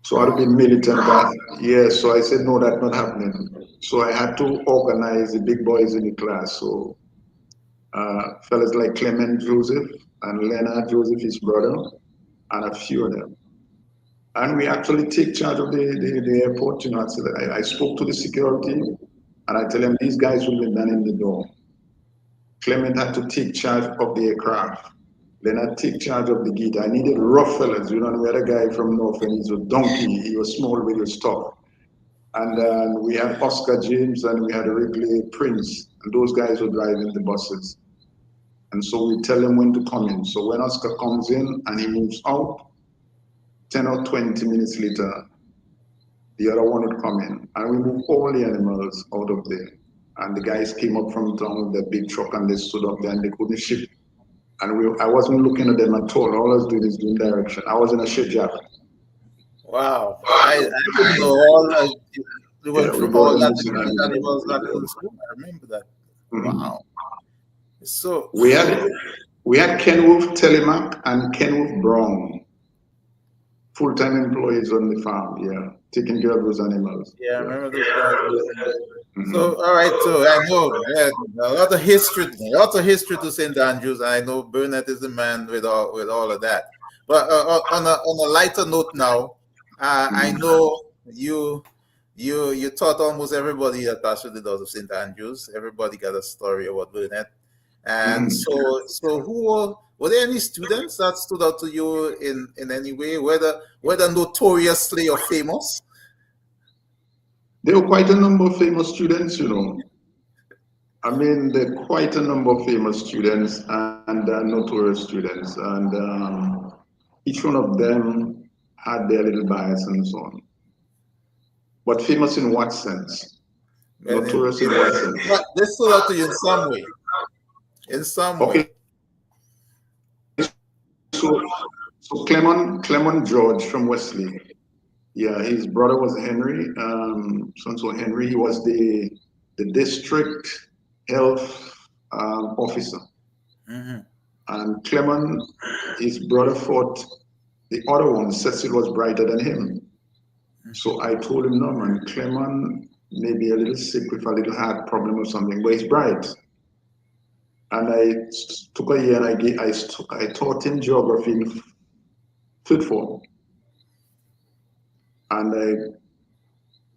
So I'd be militant, so I said, no, that's not happening. So I had to organize the big boys in the class. So fellas like Clement Joseph and Leonard Joseph, his brother, and a few of them. And we actually take charge of the airport. I spoke to the security and I tell them these guys will be manning the door. Clement had to take charge of the aircraft. Then I take charge of the gate. I needed rough fellas. We had a guy from North and he's a donkey. He was small, but he was tough. And we had Oscar James and we had Wrigley Prince. And those guys were driving the buses. And so we tell them when to come in. So when Oscar comes in and he moves out, 10 or 20 minutes later, the other one would come in, and we moved all the animals out of there. And the guys came up from town with their big truck, and they stood up there, and they couldn't ship. And I wasn't looking at them at all. All I was doing is doing direction. I was in a ship jacket.
Wow. I didn't know all. You went
Yeah, we
through
brought
all
them
that
missing
different animals that
animals.
in school. I remember that.
Mhm.
Wow. So
We had Kenworth Telemac and Kenworth Brown, full-time employees on the farm, yeah, taking care of those animals.
yeah, I
Yeah.
remember those guys. So
Mhm.
all right, so I know a lot of history to St. Andrews. I know Burnette is the man with all of that. But on a lighter note now, I know you taught almost everybody that passed through the doors of St. Andrews. Everybody got a story about Burnette. And
Mhm.
so were there any students that stood out to you in any way, whether notoriously or famous?
There were quite a number of famous students, you know. I mean, there are quite a number of famous students and notorious students, and each one of them had their little bias and so on. But famous in what sense?
And
Notorious in what sense?
but they stood out to you in some way. In some way.
Okay, so Clement George from Wesley. Yeah, his brother was Henry, so Henry. He was the district health officer,
Hmm.
and Clement, his brother thought the other one, Cecil, was brighter than him. So I told him, no, man, Clement may be a little sick with a little heart problem or something, but he's bright. And I took a year and I taught him geography in fifth form. And I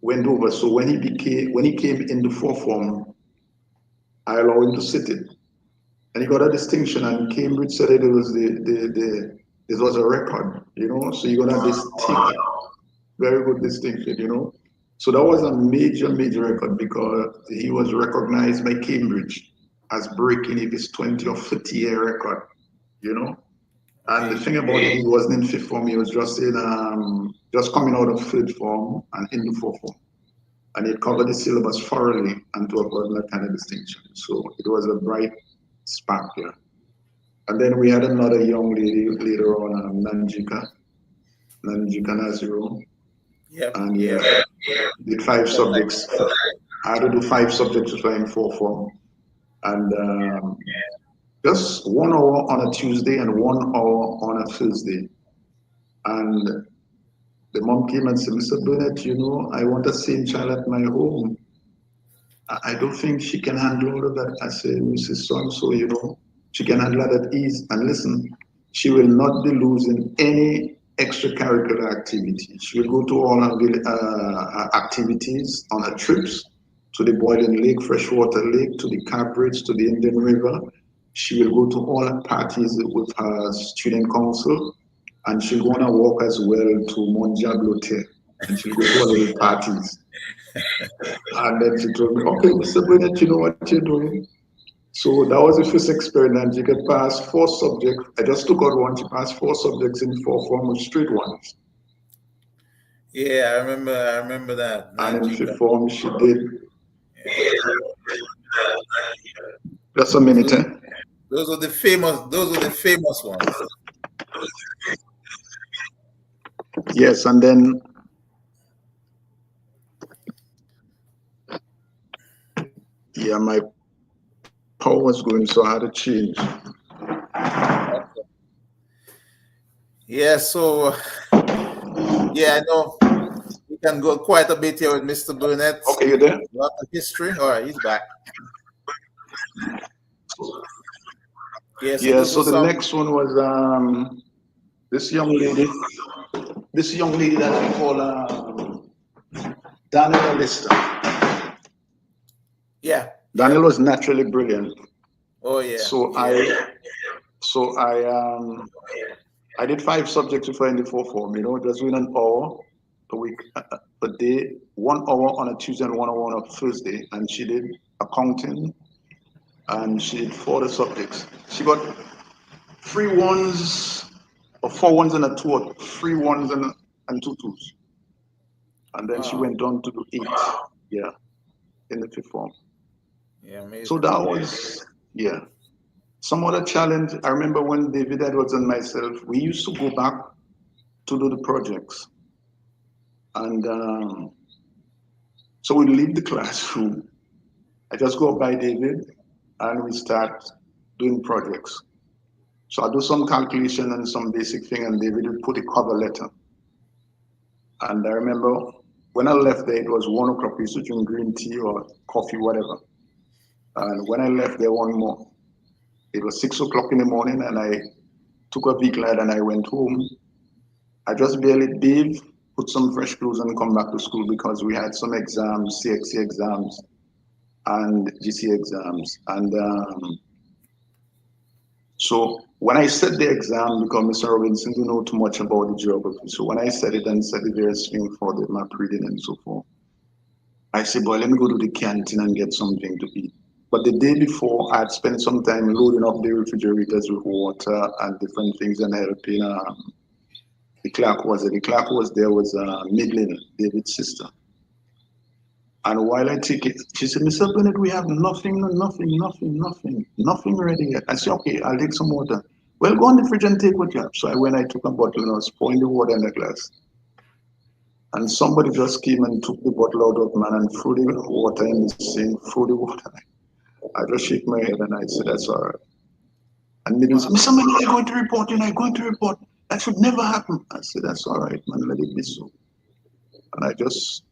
went over. So when he came in the fourth form, I allowed him to sit it. And he got a distinction, and Cambridge said it was it was a record, you know. So you got a distinct, very good distinction, you know. So that was a major record because he was recognized by Cambridge as breaking his 20 or 30-year record, you know. And the thing about it, he wasn't in fifth form, he was just coming out of fifth form and in the fourth form. And he covered the syllabus thoroughly and to avoid that kind of distinction. So it was a bright spark there. And then we had another young lady later on, Nanjika Naziro.
Yep.
And yeah, did 5 subjects. I had to do 5 subjects to in fourth form. And just 1 hour on a Tuesday and 1 hour on a Thursday. And the mom came and said, Mr. Burnette, you know, I want a same child at my home. I don't think she can handle all of that. I said, Mrs. So-and-so, you know, she can handle that at ease. And listen, she will not be losing any extracurricular activity. She will go to all her activities on her trips to the Boiling Lake, Freshwater Lake, to the Cambridge, to the Indian River. She will go to all her parties with her student council, and she'll go on a walk as well to Mont Diablo, and she'll go to all the parties. And then she told me, okay, Mr. Burnette, you know what you're doing. So that was the first experiment. You could pass 4 subjects. I just took out one. She passed 4 subjects in 4 form with straight ones.
Yeah, I remember that.
And in
Nanjika.
fifth form, she did. Just a minute, eh?
Those are the famous ones.
Yes, and then yeah, my power was going, so I had to change.
Okay. Yeah, so yeah, I know we can go quite a bit here with Mr. Burnette.
Okay, you there?
A lot of history. All right, he's back. Yeah, so
Yeah,
those
so
were
the
some.
next one was this young lady that we call Daniel Lister.
Yeah.
Daniel was naturally brilliant.
Oh yeah.
So I did 5 subjects with her in the fourth form, you know, just doing an hour a week, a day, 1 hour on a Tuesday and 1 hour on a Thursday. And she did accounting, and she did 4 subjects. She got 3 1s or 4 1s and a 2, or 3 1s and 2 2s. And then she
Wow.
went on to do 8, yeah, in the 5th form.
Yeah,
So
amazing.
that was, yeah. Some other challenge, I remember when David Edwards and myself, we used to go back to do the projects. And so we leave the classroom. I just go by David and we start doing projects. So I do some calculation and some basic thing, and David would put a cover letter. And I remember when I left there, it was 1 o'clock. We used to drink green tea or coffee, whatever. And when I left there one more, it was 6 o'clock in the morning, and I took a vehicle and I went home. I just barely bathed, put some fresh clothes, and come back to school because we had some exams, CXC exams and GC exams. And so when I set the exam, because Mr. Robinson didn't know too much about the geography, so when I set it and set the various things for the map reading and so forth, I said, boy, let me go to the canteen and get something to eat. But the day before, I had spent some time loading up the refrigerators with water and different things and helping the clerk was there. The clerk was there was Midlin, David's sister. And while I take it, she said, Mr. Burnette, we have nothing ready yet. I said, okay, I'll take some water. Well, go in the fridge and take what you have. So I went, I took a bottle and I was pouring the water in the glass. And somebody just came and took the bottle out of man and threw the water in the sink, threw the water. I just shake my head and I said, that's all right. And Midlin said, Mr. Burnette, I'm going to report you, I'm going to report. That should never happen. I said, that's all right, man, let it be so. And I just,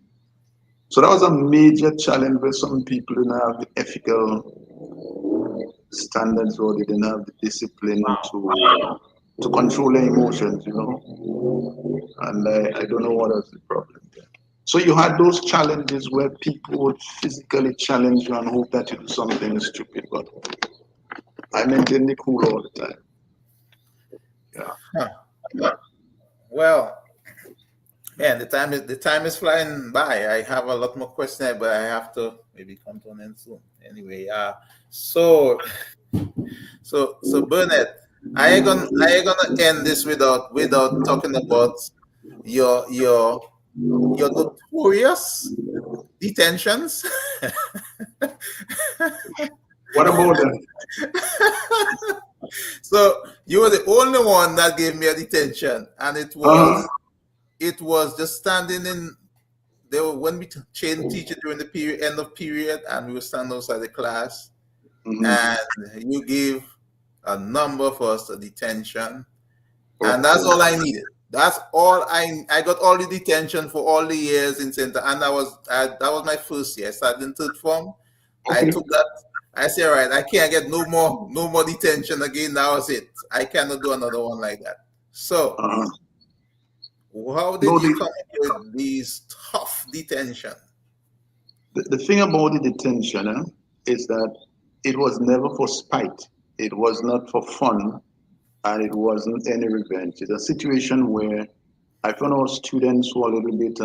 so that was a major challenge where some people didn't have the ethical standards or they didn't have the discipline to control their emotions, you know. And I don't know what was the problem there. So you had those challenges where people would physically challenge you and hope that you do something stupid, but I maintain the cool all the time. Yeah.
Huh. Well, man, the time is flying by. I have a lot more questions, but I have to maybe come to an end soon. Anyway, so Burnett, I gonna end this without talking about your notorious detentions.
What about them?
So you were the only one that gave me a detention, and it was just standing in. They were when we changed teacher during the end of period, and we were standing outside the class, and you gave a number for us a detention, and that's all I needed. That's all I got all the detention for all the years in center, and that was my first year. I started in 3rd form. I took that. I said, all right, I can't get no more detention again. That was it. I cannot do another one like that. So, how did
No,
you come up with these tough detention?
the thing about the detention is that it was never for spite. It was not for fun, and it wasn't any revenge. It's a situation where I found our students who are a little bit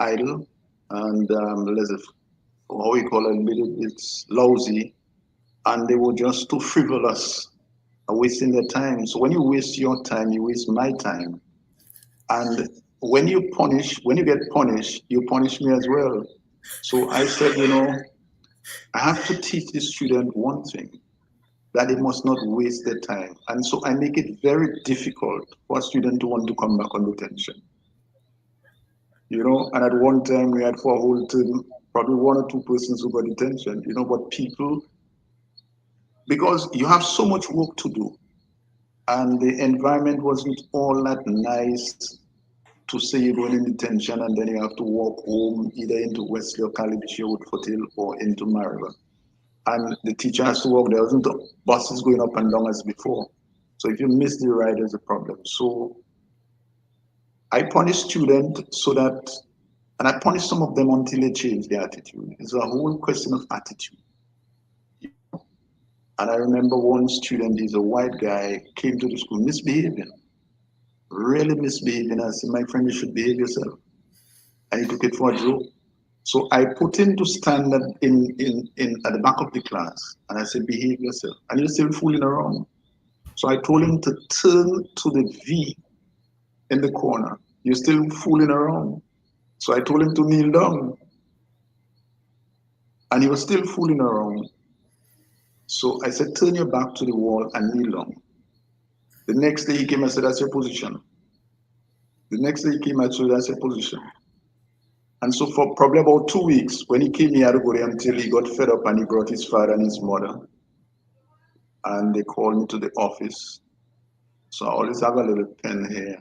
idle and how we call it, a little bit lousy, and they were just too frivolous, wasting their time. So when you waste your time, you waste my time. And when you get punished, you punish me as well. So I said, I have to teach the student one thing, that they must not waste their time. And so I make it very difficult for a student to want to come back on detention. And at one time we had for a whole term, probably 1 or 2 persons who got detention, but people, because you have so much work to do and the environment wasn't all that nice to say you're going in detention and then you have to walk home either into Wesley or Calibichi or Woodford Hill or into Mariva. And the teacher has to walk. There wasn't buses going up and down as before. So if you miss the ride, there's a problem. So I punish students and I punish some of them until they change their attitude. It's a whole question of attitude. And I remember one student, he's a white guy, came to the school misbehaving, really misbehaving. I said, my friend, you should behave yourself. And he took it for a joke. So I put him to stand at the back of the class, and I said, behave yourself. And you're still fooling around. So I told him to turn to the V in the corner. You're still fooling around. So I told him to kneel down. And he was still fooling around. So I said, turn your back to the wall and kneel down. The next day he came and said, that's your position. The next day he came and said, that's your position. And so for probably about 2 weeks, when he came here to go there until he got fed up and he brought his father and his mother. And they called me to the office. So I always have a little pen here.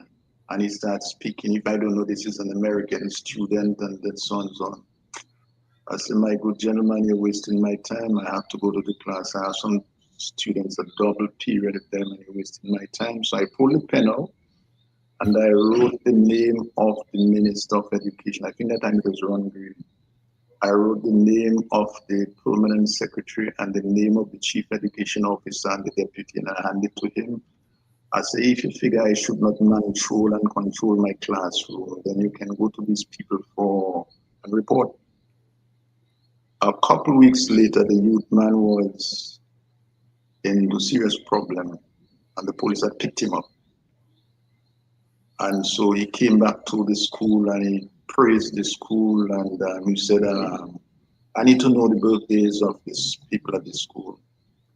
And he starts speaking. If I don't know this is an American student and then so on and so on. I said, my good gentleman, you're wasting my time. I have to go to the class. I have some students a double period of them and you're wasting my time. So I pulled the pen out and I wrote the name of the Minister of Education. I think that time it was Ron Green. I wrote the name of the Permanent Secretary and the name of the Chief Education Officer and the Deputy, and I handed it to him. I say, if you figure I should not control and control my classroom, then you can go to these people for a report. A couple weeks later, the youth man was in a serious problem and the police had picked him up. And so he came back to the school and he praised the school and he said, I need to know the birthdays of these people at the school,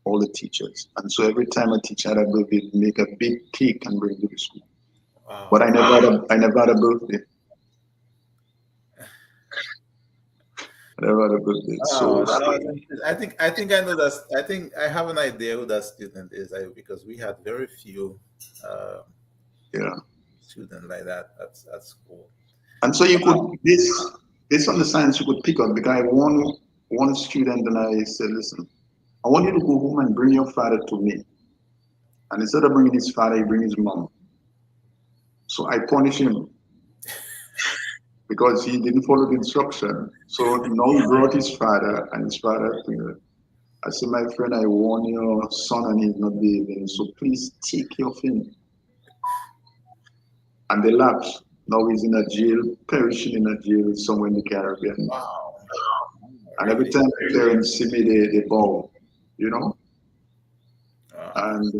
all the teachers. And so every time a teacher had a birthday, he'd make a big cake and bring it to the school. Wow. But I never had a birthday. Never had a birthday. So
I think I know that. I think I have an idea who that student is, because we had very few students like that at school.
And so you could based on the science you could pick up. Because I warned one student and I said, listen, I want you to go home and bring your father to me. And instead of bringing his father, he brings his mom. So I punish him because he didn't follow the instruction. So now he brought his father and his father, I said, my friend, I warn your son and he's not behaving. So please take care of him. And they laughed. Now he's in a jail, perishing in a jail somewhere in the Caribbean.
Wow.
And every time the parents see me, they bow, you know? And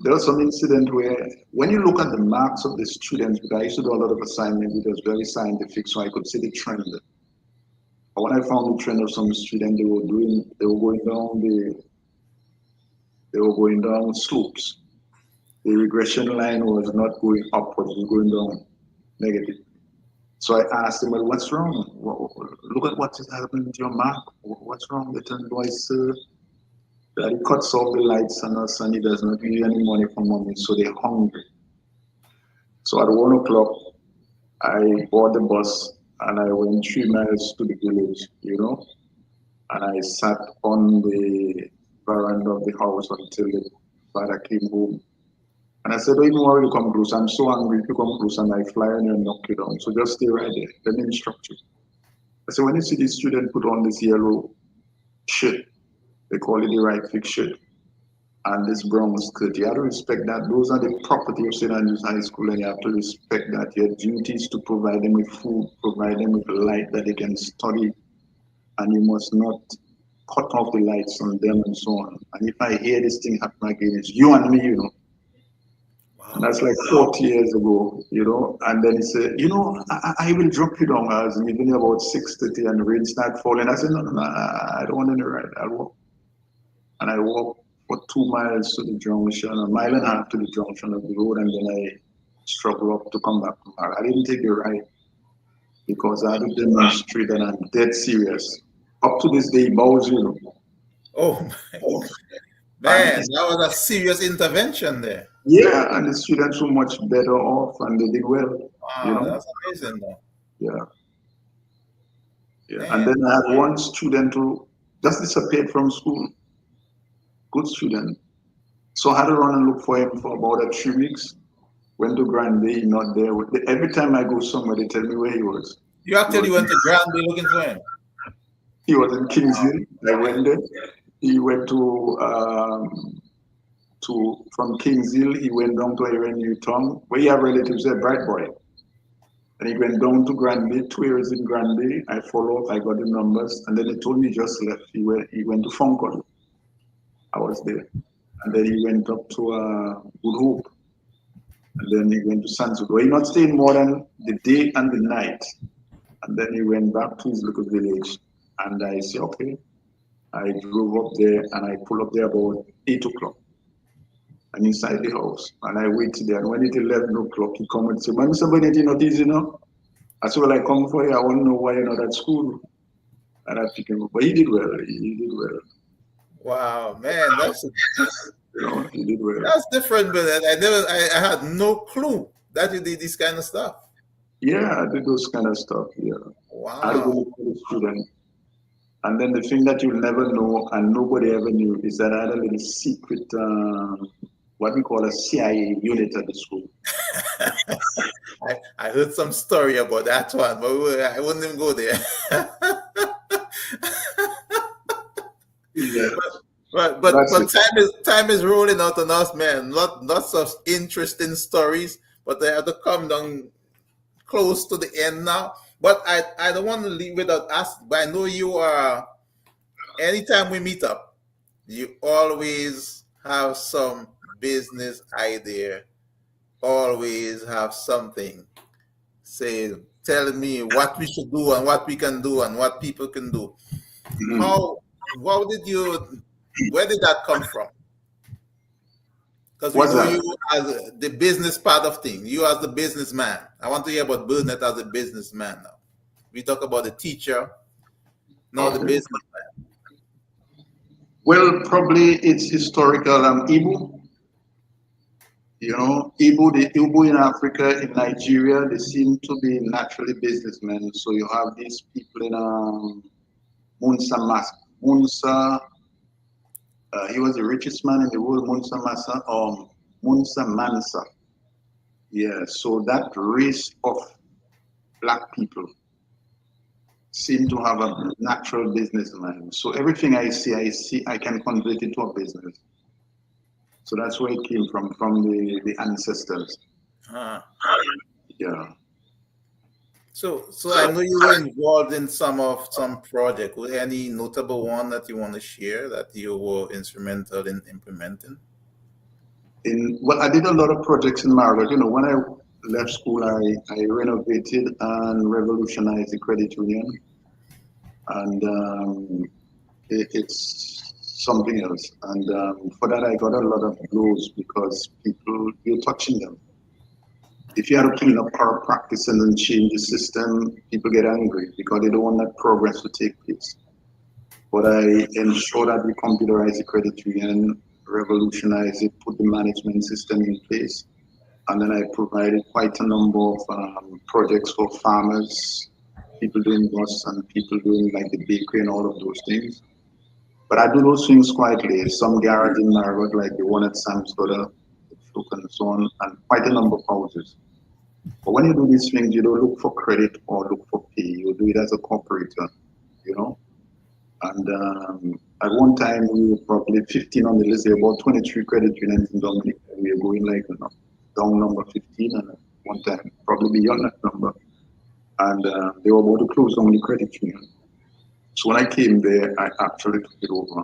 there was some incident where, when you look at the marks of the students, because I used to do a lot of assignments, it was very scientific, so I could see the trend. But when I found the trend of some students, they were going down slopes. The regression line was not going upward, it was going down negative. So I asked them, well, what's wrong? Look at what is happening to your mark. What's wrong? They turned to us, sir. That he cuts off the lights on us and he does not give you any money for mommy, so they're hungry. So at 1 o'clock, I bought the bus and I went 3 miles to the village, you know, and I sat on the veranda of the house until the father came home. And I said, don't even worry to come close. I'm so hungry if you come close and I fly on you and knock you down. So just stay right there. Let me instruct you. I said, when you see this student put on this yellow shirt, they call it the right fit shirt, and this brown skirt, you have to respect that. Those are the property of St. Andrews High School, and you have to respect that. Your duty is to provide them with food, provide them with light that they can study, and you must not cut off the lights on them and so on. And if I hear this thing happen again, it's you and me, you know. And that's like 40 years ago, you know. And then he said, you know, I will drop you down. I was leaving about 6:30 and the rain started falling. I said, no, I don't want any ride. I'll walk. And I walked for 2 miles to the junction, a mile and a half to the junction of the road, and then I struggled up to come back to her. I didn't take the ride because I had to demonstrate that I'm dead serious. Up to this day, he bows, you know.
Oh, my God. Man, that was a serious intervention there.
Yeah, and the students were much better off and they did well.
Wow,
you know?
That's amazing though.
Yeah. And then I had one student who just disappeared from school. Good student. So I had to run and look for him for about 3 weeks. Went to Granby, not there. Every time I go somewhere, they tell me where he was.
You actually went to Granby looking for him?
He was in Kingsville. I went there. He went from Kingsville, he went down to area in Newtown, where he have relatives there, Bright Boy. And he went down to Granby, 2 years in Granby. I followed up, I got the numbers, and then he told me he just left. He went to Funkon. I was there. And then he went up to Good Hope. And then he went to Sansudo. He not staying more than the day and the night. And then he went back to his little village. And I said, okay. I drove up there and I pull up there about 8 o'clock. I'm inside the house and I waited there. And when it's 11 o'clock, he come and say, man, Mr. Burnette, you're not easy now. I said, well, I come for you. I want to know why you're not at school. And I pick him up. But he did well. He did well.
Wow, man, that's
He did well.
that's different, but I had no clue that you did this kind of stuff.
Yeah, I did those kind of stuff. Yeah. I
Wow.
was a student. And then the thing that you'll never know and nobody ever knew is that I had a little secret, what we call a CIA unit at the school.
I heard some story about that one, but I wouldn't even go there.
Yeah.
But
That's
time is rolling out on us, man. Lots of interesting stories, but they have to come down close to the end now. But I don't want to leave without asking. But I know you are. Anytime we meet up, you always have some business idea. Always have something. Say, telling me what we should do and what we can do and what people can do. Where did that come from? Because we
What's
know
that?
you as the business part of things, you as the businessman. I want to hear about Burnette as a businessman now. We talk about the teacher, now the businessman.
Well, probably it's historical. Igbo, the Igbo in Africa, in Nigeria, they seem to be naturally businessmen. So you have these people in Munsa. He was the richest man in the world, Munsa Mansa. Yeah, so that race of black people seem to have a natural businessman. So everything I see, I can convert it to a business. So that's where it came from the ancestors. Yeah.
So I know you were involved in some project. Was there any notable one that you want to share that you were instrumental in implementing?
Well, I did a lot of projects in Margaret. When I left school, I renovated and revolutionized the credit union. And it's something else. And for that, I got a lot of blows because you're touching them. If you have to clean up our practices and change the system, people get angry because they don't want that progress to take place. But I ensure that we computerize the credit union, revolutionize it, put the management system in place. And then I provided quite a number of projects for farmers, people doing bus and people doing like the bakery and all of those things. But I do those things quietly. Some garage in Margaret, like the one at Sam's Brother, and so on, and quite a number of houses. But when you do these things, you don't look for credit or look for pay. You do it as a corporator, And at one time, we were probably 15 on the list. There were about 23 credit unions in Dominic. And we were going like down number 15, and at one time, probably beyond that number. And they were about to close down the credit union. So when I came there, I actually took it over.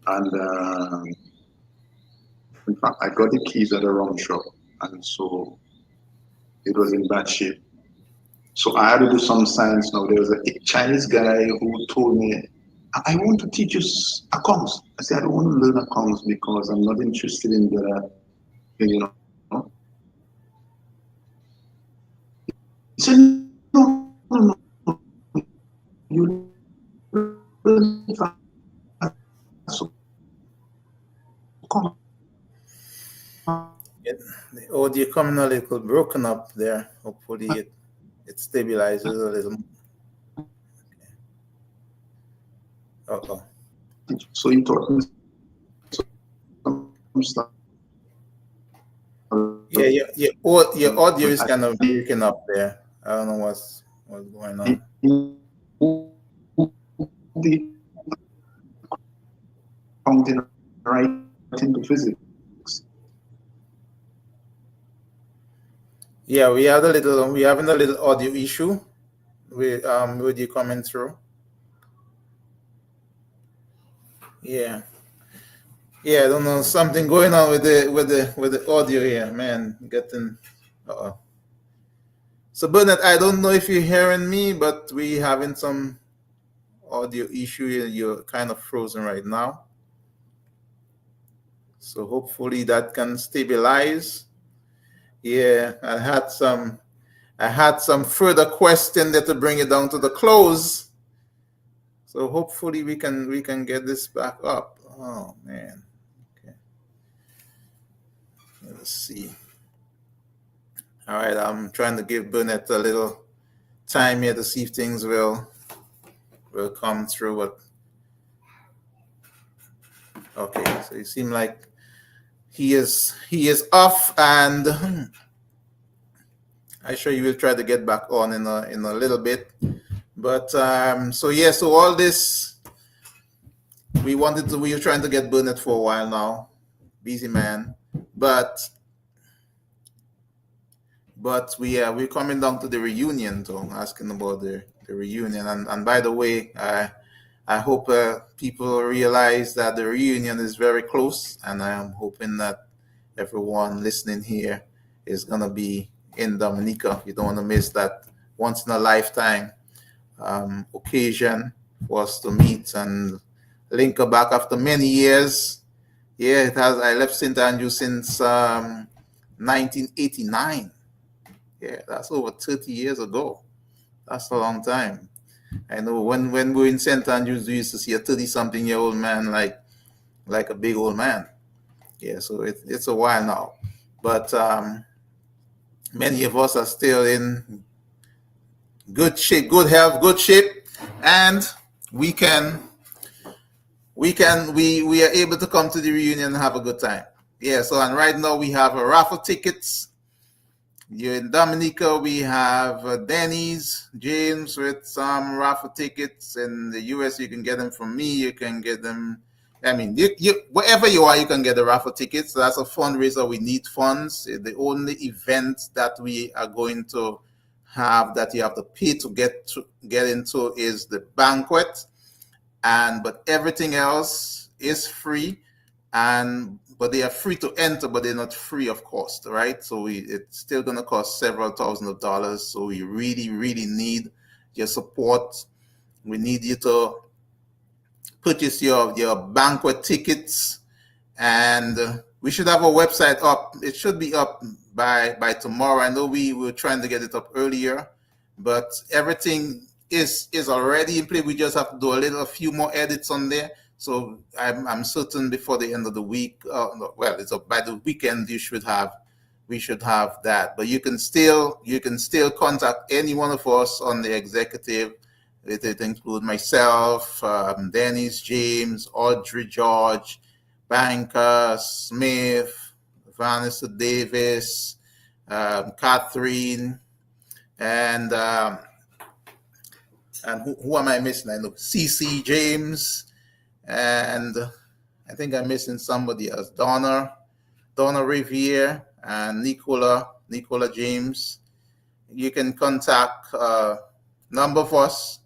And in fact, I got the keys at the wrong shop. And so it was in bad shape. So I had to do some science now. There was a Chinese guy who told me, I want to teach you accounts. I said, I don't want to learn accounts because I'm not interested in the, He said, no. You learn
The audio coming a little broken up there. Hopefully it stabilizes a little. Uh-oh.
So he taught me some stuff.
Yeah, your audio is kind of breaking up there. I don't know what's going on.
The accounting right into physics.
Yeah, we're having a little audio issue with you coming through. Yeah, I don't know, something going on with the audio here, man. So Burnett, I don't know if you're hearing me, but we having some audio issue. You're kind of frozen right now. So hopefully that can stabilize. Yeah, I had some further question there to bring it down to the close. So hopefully we can get this back up. Oh man. Okay. Let's see. All right, I'm trying to give Burnett a little time here to see if things will come through. But okay, so it seems like he is off, and I'm sure you will try to get back on in a little bit. But so all this we were trying to get Burnett for a while now, busy man, but we're coming down to the reunion, so asking about the reunion, and by the way, I hope people realize that the reunion is very close, and I am hoping that everyone listening here is gonna be in Dominica. You don't want to miss that once in a lifetime occasion for us to meet and link up back after many years. Yeah, it has. I left St. Andrew since 1989. Yeah, that's over 30 years ago. That's a long time. I know when we were in St. Andrews, we used to see a 30-something-year-old man like a big old man. Yeah, so it's a while now. But many of us are still in good shape, good health, good shape, and we are able to come to the reunion and have a good time. Yeah, so and right now we have raffle tickets. You're in Dominica, we have Denny's, James with some raffle tickets. In the US, you can get them from me. You can get them, I mean, you wherever you are, you can get the raffle tickets. So that's a fundraiser. We need funds. The only event that we are going to have that you have to pay to get into is the banquet. But everything else is free, but they are free to enter, but they're not free of cost, right? So it's still going to cost several thousands of dollars. So we really, really need your support. We need you to purchase your banquet tickets, and we should have a website up. It should be up by tomorrow. I know we were trying to get it up earlier, but everything is already in place. We just have to do a few more edits on there. So I'm certain before the end of the week, it's up by the weekend. We should have that. But you can still contact any one of us on the executive. It includes myself, Dennis, James, Audrey, George, Banker, Smith, Vanessa Davis, Catherine, and who am I missing? I know CC James. And I think I'm missing somebody else. Donna Riviere and Nicola James. You can contact a number of us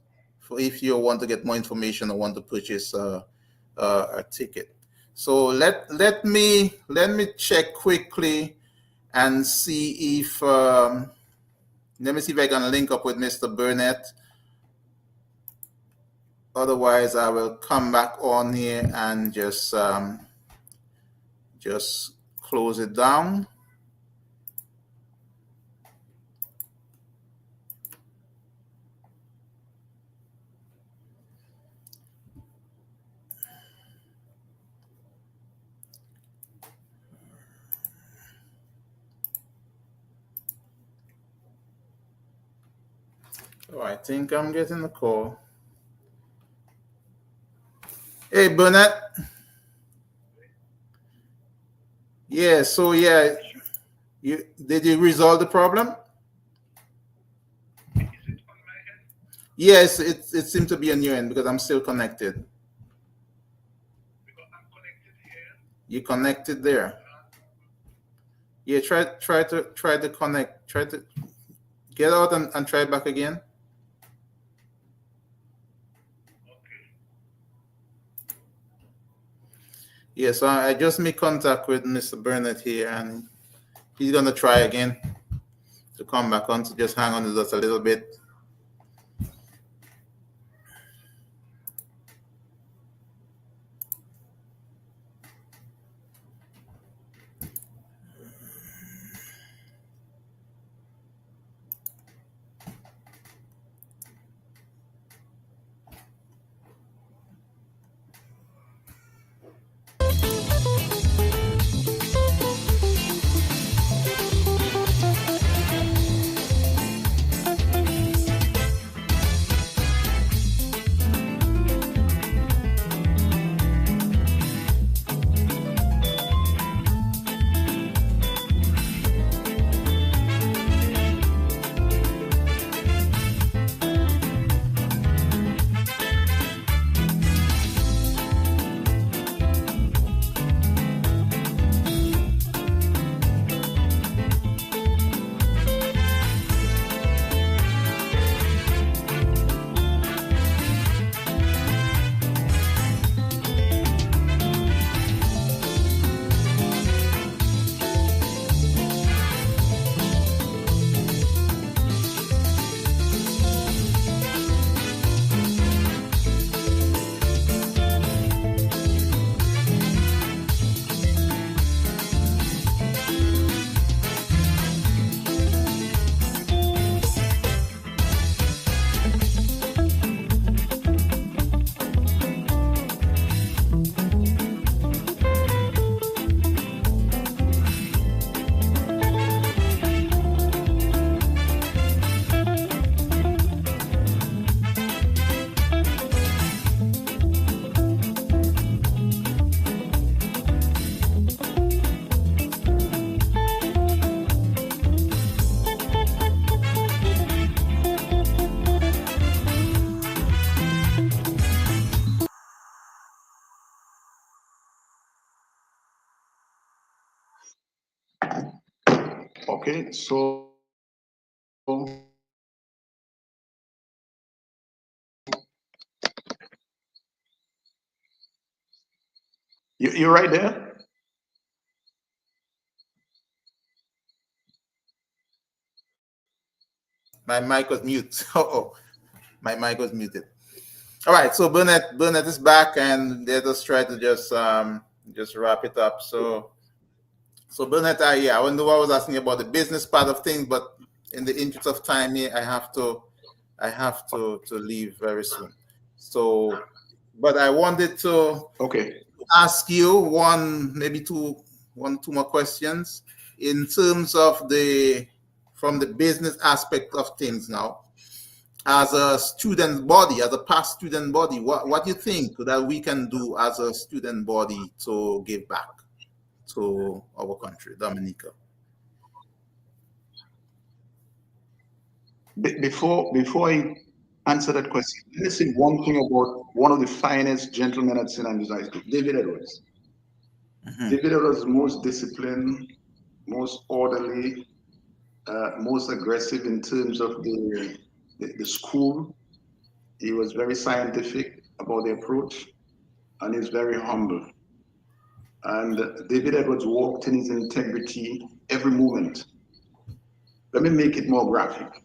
if you want to get more information or want to purchase a ticket. So let me check quickly and see if let me see if I can link up with Mr. Burnette. Otherwise, I will come back on here and just close it down. Oh, I think I'm getting a call. Hey, Burnett. Yeah, so yeah, did you resolve the problem?
Is it on my end?
Yes, it seemed to be on your end because I'm still connected.
Because I'm connected here.
You connected there. Yeah, try to connect. Try to get out and try back again.
Okay.
Yeah, so I just made contact with Mr. Burnett here, and he's gonna try again to come back on. So just hang on with us a little bit.
Okay, so you're right there?
My mic was mute. Oh, my mic was muted. All right, so Burnette is back, and let us try to just wrap it up. So Burnette, I wonder what I was asking about the business part of things, but in the interest of time here, I have to leave very soon. So, but I wanted to ask you one, two more questions in terms of from the business aspect of things now. As a student body, as a past student body, what do you think that we can do as a student body to give back to our country, Dominica?
Before I answer that question, let me say one thing about one of the finest gentlemen at St. Andrews High School, David Edwards. David Edwards is most disciplined, most orderly, most aggressive in terms of the school. He was very scientific about the approach, and he's very humble. And David Edwards walked in his integrity every moment. Let me make it more graphic.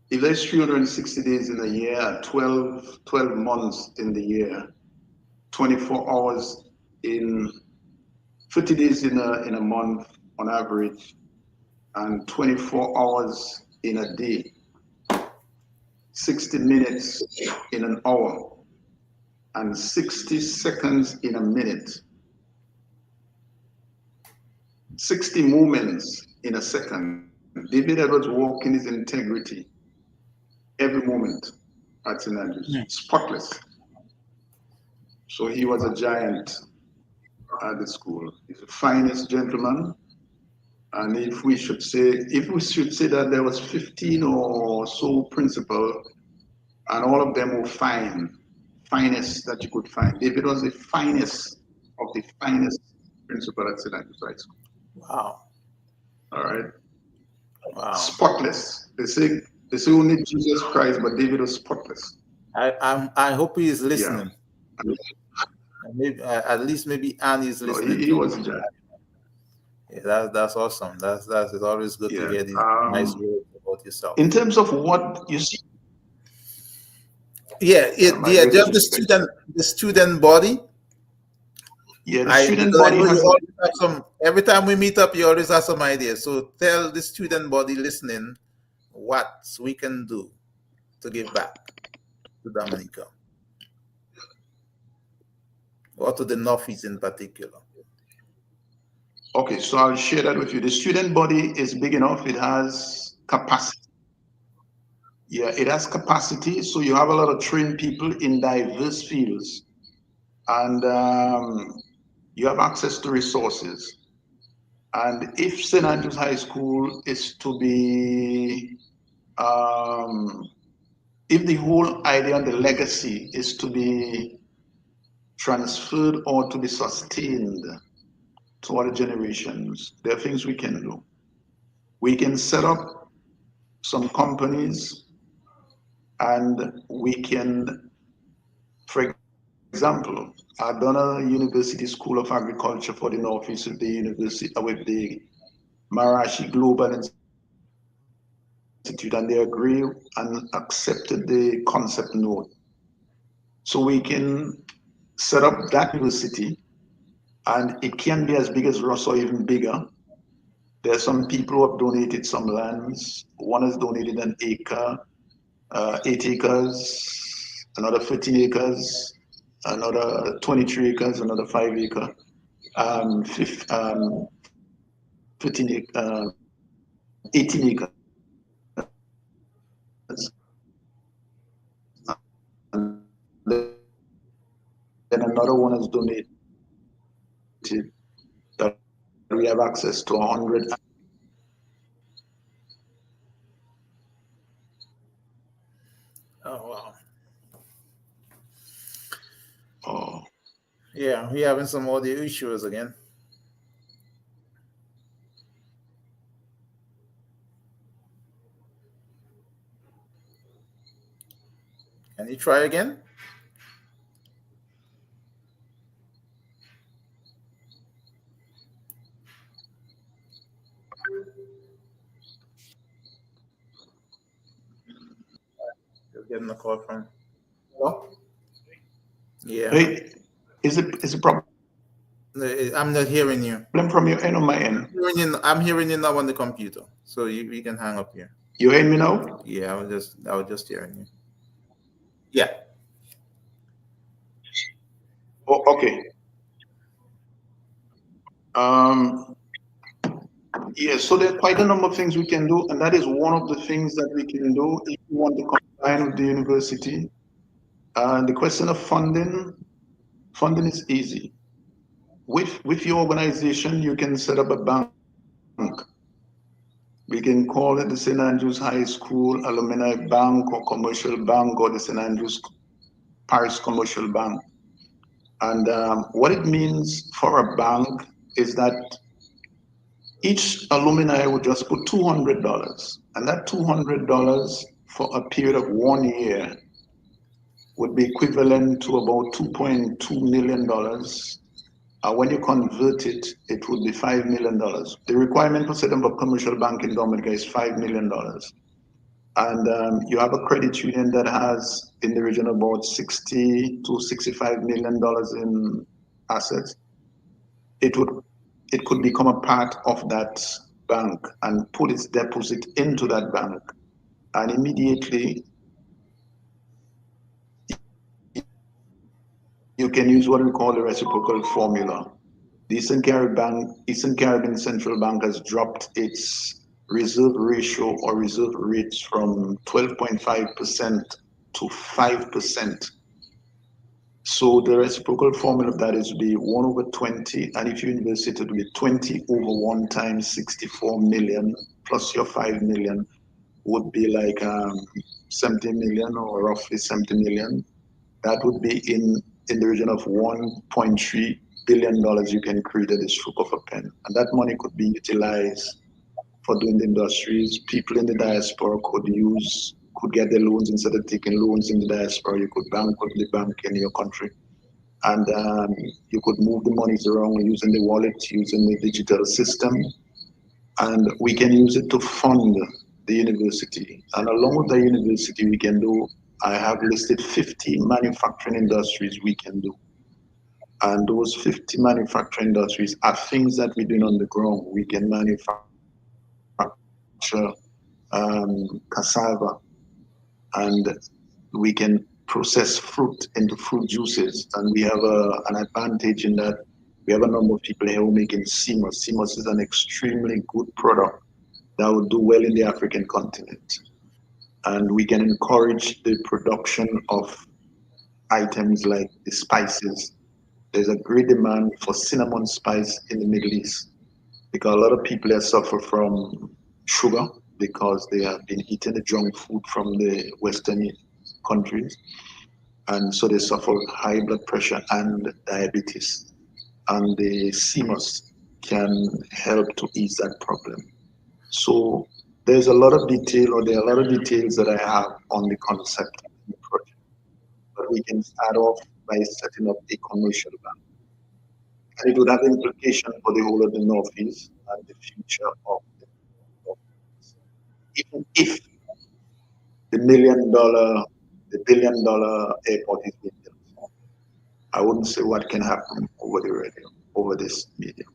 If there's 360 days in a year, 12 months in the year, 24 hours in 50 days in a month on average, and 24 hours in a day, 60 minutes in an hour, and 60 seconds in a minute, 60 moments in a second. David Edwards walked in his integrity every moment at St. Andrews, spotless. So he was a giant at the school. He's the finest gentleman. And if we should say that there was 15 or so principal, and all of them were finest that you could find. David was the finest of the finest principal at St. Andrews High School.
Wow.
All right.
Wow.
Spotless. They say only Jesus Christ, but David was spotless.
I hope he is listening.
Yeah.
Maybe, at least maybe Annie is listening.
He was a giant.
Yeah, that's awesome. That's it's always good to
Yeah.
hear these nice words about yourself.
In terms of what you see,
Yeah,
my
just
greatest respect.
the student body.
Yeah, the
I
student
because I
body
know you
has a,
always have some. Every time we meet up, you always have some ideas. So tell the student body listening what we can do to give back to Dominica or to the Northeast in particular.
okay, so I'll share that with you. The student body is big enough, it has capacity. Yeah, it has capacity. So you have a lot of trained people in diverse fields, and you have access to resources. And if St. Andrews High School is to be, if the whole idea and the legacy is to be transferred or to be sustained to other generations, there are things we can do. We can set up some companies and we can, for example, I've done a University School of Agriculture for the Northeast with the university with the Marashi Global Institute, and they agree and accepted the concept note. So we can set up that university, and it can be as big as Ross or even bigger. There are some people who have donated some lands. One has donated an acre, 8 acres, another 15 acres, another 23 acres, another 5 acre, 15 18 acres. And then another one has donated that we have access to 100.
Oh wow!
Oh,
Yeah, we having some audio issues again. Can you try again? Just getting a call from. Hello? Yeah,
hey, is it problem
I'm not hearing you.
from your end or my end?
I'm hearing you now on the computer, so you can hang up here.
You hear me now?
Yeah, I was just hearing you. Yeah.
Oh, okay. Um, yeah, so there are quite a number of things we can do, and that is one of the things that we can do if we want to combine with the university. The question of funding is easy. With your organization, you can set up a bank. We can call it the St. Andrews High School Alumni Bank or Commercial Bank or the St. Andrews Parish Commercial Bank. And what it means for a bank is that each alumni would just put $200, and that $200 for a period of 1 year would be equivalent to about $2.2 million. When you convert it, it would be $5 million. The requirement for setting up a commercial bank in Dominica is $5 million. And you have a credit union that has in the region about 60 to $65 million in assets. It could become a part of that bank and put its deposit into that bank. And immediately you can use what we call the reciprocal formula. The Eastern Caribbean Central Bank has dropped its reserve ratio or reserve rates from 12.5% to 5%. So the reciprocal formula of that is be 1 over 20, and if you invest it, it will be 20 over 1 times 64 million plus your 5 million would be like 70 million or roughly 70 million. That would be in the region of $1.3 billion you can create at the stroke of a pen. And that money could be utilized for doing the industries. People in the diaspora could get their loans instead of taking loans in the diaspora. You could bank with the bank in your country. and you could move the monies around using the wallet, using the digital system, and we can use it to fund the university. And along with the university, we can do, I have listed 50 manufacturing industries we can do. And those 50 manufacturing industries are things that we're doing on the ground. We can manufacture cassava, and we can process fruit into fruit juices. And we have an advantage in that we have a number of people here who are making CMOS. CMOS is an extremely good product that would do well in the African continent. And we can encourage the production of items like the spices. There's a great demand for cinnamon spice in the Middle East because a lot of people here suffer from sugar because they have been eating the junk food from the Western countries. And so they suffer high blood pressure and diabetes. And the CMOS can help to ease that problem. So there's a lot of detail, or there are a lot of details that I have on the concept of the project. But we can start off by setting up a commercial bank. And it would have implication for the whole of the Northeast and the future of the Northeast. Even if the billion dollar airport is being built, I wouldn't say what can happen over the radio, over this medium.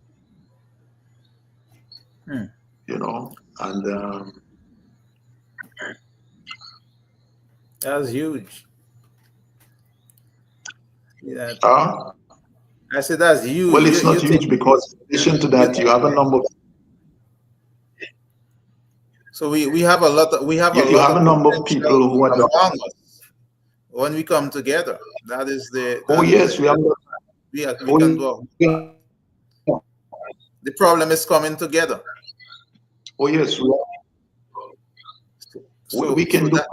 You know, and
That's huge. Yeah,
uh,
I said that's huge.
well, it's
You
not
think
huge because in addition to
you
that, you have a number of
so we have a lot of
you have a number of
potential
people who are
among us when we come together.
oh
that is
yes, we have
we
oh
can do.
yeah,
The problem is coming together.
oh yes, we
So
can do
that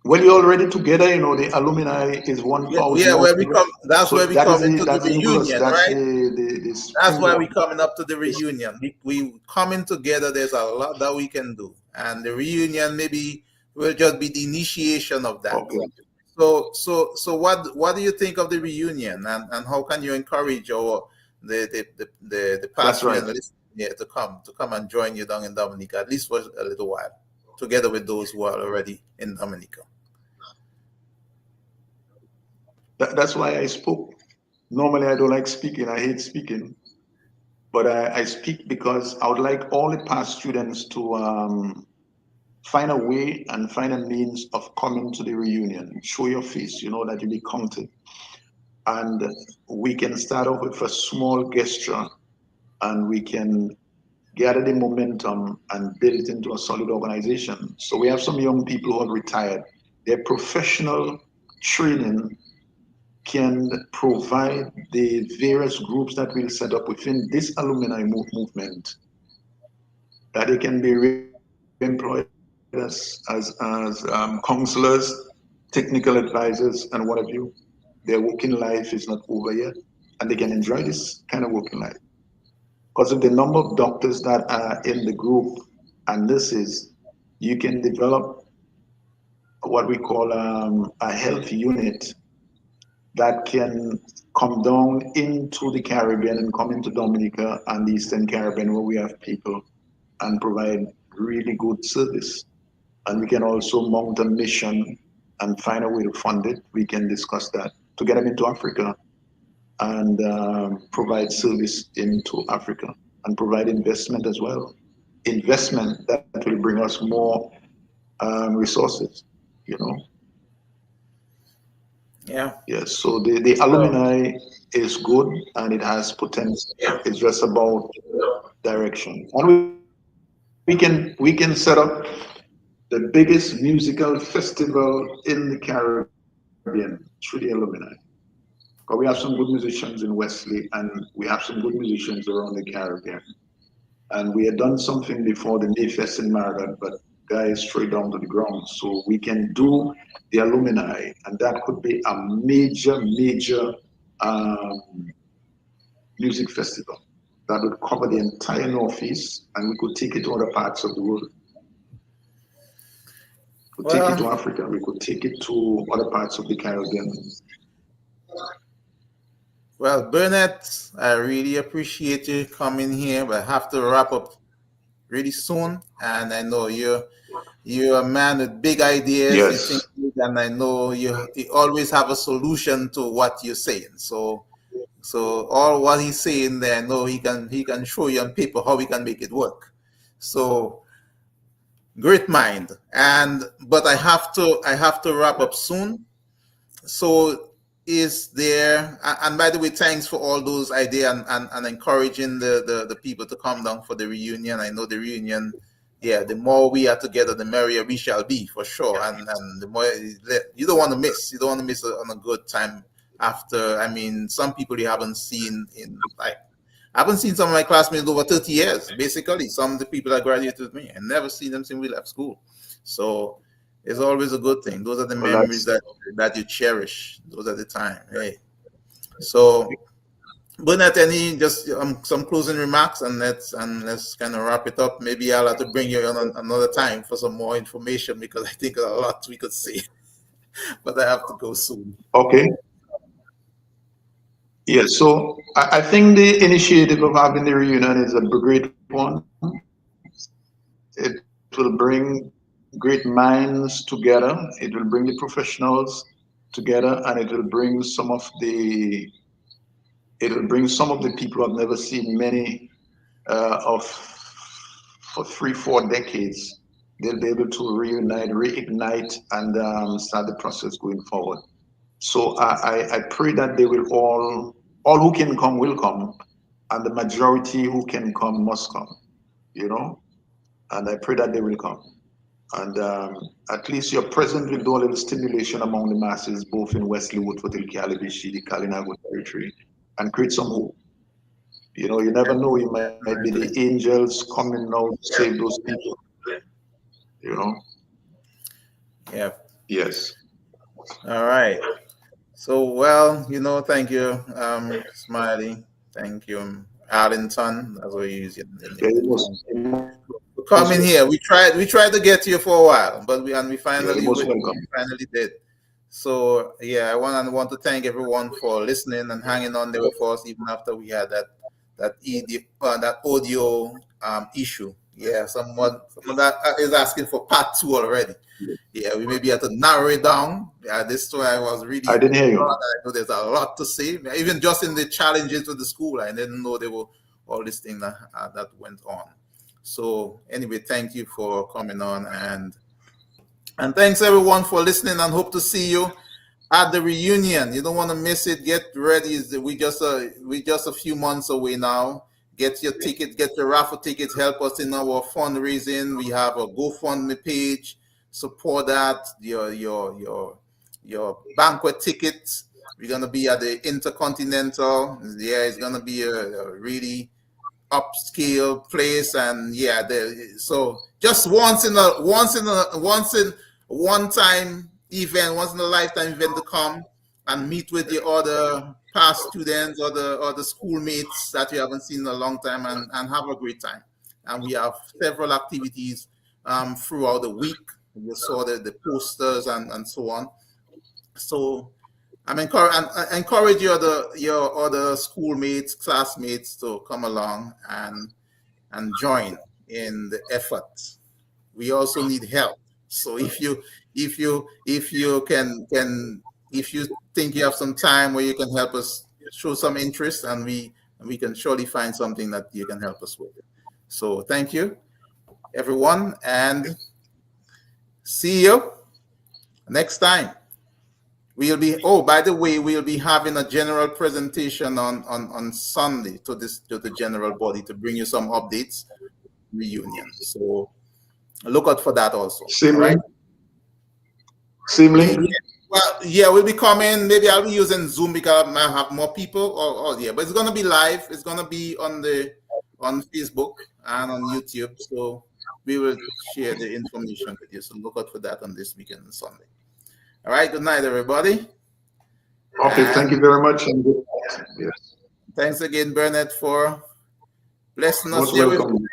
well. You're already together. You know, the alumni is 1,000
yeah,
of
where we
you.
come. That's
So
where we come into the
that's the nucleus.
reunion,
That's
right?
the
That's why
springboard.
we coming up to the reunion. We coming together. There's a lot that we can do, and the reunion maybe will just be the initiation of that.
Okay.
So what do you think of the reunion, and how can you encourage the
That's
past
right.
listeners here to come and join you down in Dominica, at least for a little while, together with those who are already in Dominica?
That's why I spoke. Normally, I don't like speaking. I hate speaking. But I speak because I would like all the past students to find a way and find a means of coming to the reunion. Show your face, you know, that you be counted. And we can start off with a small gesture, and we can gather the momentum and build it into a solid organization. So we have some young people who have retired. Their professional training can provide the various groups that we'll set up within this alumni movement, that they can be employed as counselors, technical advisors, and what have you. Their working life is not over yet, and they can enjoy this kind of working life. Because of the number of doctors that are in the group and nurses, you can develop what we call a health unit that can come down into the Caribbean and come into Dominica and the Eastern Caribbean, where we have people, and provide really good service. And we can also mount a mission and find a way to fund it. We can discuss that to get them into Africa and provide service into Africa and provide investment as well. Investment that will bring us more resources, you know.
Yeah.
Yes, so the alumni is good and it has potential. It's just about direction. And we can set up the biggest musical festival in the Caribbean through the alumni. But we have some good musicians in Wesley, and we have some good musicians around the Caribbean. And we had done something before the Mayfest in Margaret, but guys straight down to the ground. So we can do the alumni, and that could be a major um, music festival that would cover the entire Northeast, and we could take it to other parts of the world. We could take it to
Well,
Africa. We could take it to other parts of the Caribbean.
Well, Burnett, I really appreciate you coming here, but I have to wrap up really soon. And I know you're a man with big ideas. You think
Yes.
big, and I know you always have a solution to what you're saying. So all what he's saying there, I know he can show you on paper how we can make it work. So great mind. And but I have to wrap up soon. So is there, and by the way, thanks for all those ideas and encouraging the people to come down for the reunion. I know the reunion, yeah, the more we are together, the merrier we shall be, for sure. And the more you don't want to miss, on a good time after. I mean, some people you haven't seen in, like, I haven't seen some of my classmates over 30 years, basically. Some of the people that graduated with me, I never seen them since we left school. So it's always a good thing. Those are the
Well,
memories that you cherish. Those are the time. Hey. So, Burnett, any just some closing remarks, and let's kind of wrap it up. Maybe I'll have to bring you on another time for some more information, because I think a lot we could say, but I have to go soon.
okay. Yes. So I think the initiative of having the reunion is a great one. It will bring great minds together. It will bring the professionals together, and it will bring some of the people who have never seen many of for 3, 4 decades. They'll be able to reunite, reignite, and start the process going forward. So I pray that they will all who can come will come, and the majority who can come must come. You know, and I pray that they will come. And at least your presence will do a little stimulation among the masses, both in Wesley, Woodford, Calibishi, the Kalinago territory, and create some hope. You know, you never know, it might be the
Exactly.
angels coming now to save those people. You know?
Yeah.
Yes.
All right. So, well, thank you, Smiley. Thank you, Arlington. That's what you use
Yeah,
the
most,
for coming here. We tried to get you for a while, but we
yeah, you're
finally
most welcome.
did. So yeah, I want to thank everyone for listening and hanging on there with us even after we had that audio issue. Yeah, someone that is asking for part two already. Yeah, we maybe have to narrow it down. Yeah, this story I was
I
really.
didn't hear you.
I know there's a lot to say. Even just in the challenges with the school, I didn't know there were all these things that went on. So anyway, thank you for coming on, and thanks everyone for listening, and hope to see you at the reunion. You don't want to miss it. Get ready. We just a few months away now. Get your ticket, get your raffle tickets. Help us in our fundraising. We have a GoFundMe page. Support that. Your banquet tickets. We're gonna be at the Intercontinental. Yeah, it's gonna be a really upscale place, and yeah, so just one time event, once in a lifetime event to come and meet with the other past students or the schoolmates that you haven't seen in a long time, and have a great time. And we have several activities throughout the week. You saw the posters and so on. So I encourage your other schoolmates, classmates to come along and join in the effort. We also need help. So if you think you have some time where you can help us, show some interest, and we can surely find something that you can help us with. So thank you, everyone, and see you next time. By the way, we'll be having a general presentation on Sunday to the general body to bring you some updates reunion. So look out for that also.
Same
All right.
link. Same link.
Yeah. Well, yeah, we'll be coming. Maybe I'll be using Zoom because I might have more people. Or yeah, but it's gonna be live. It's gonna be on Facebook and on YouTube. So we will share the information with you. So look out for that on this weekend on Sunday. All right. Good night, everybody.
Okay, thank you
And
very much. And good night. Yes.
thanks again, Burnett, for blessing us
Most
here with
welcome.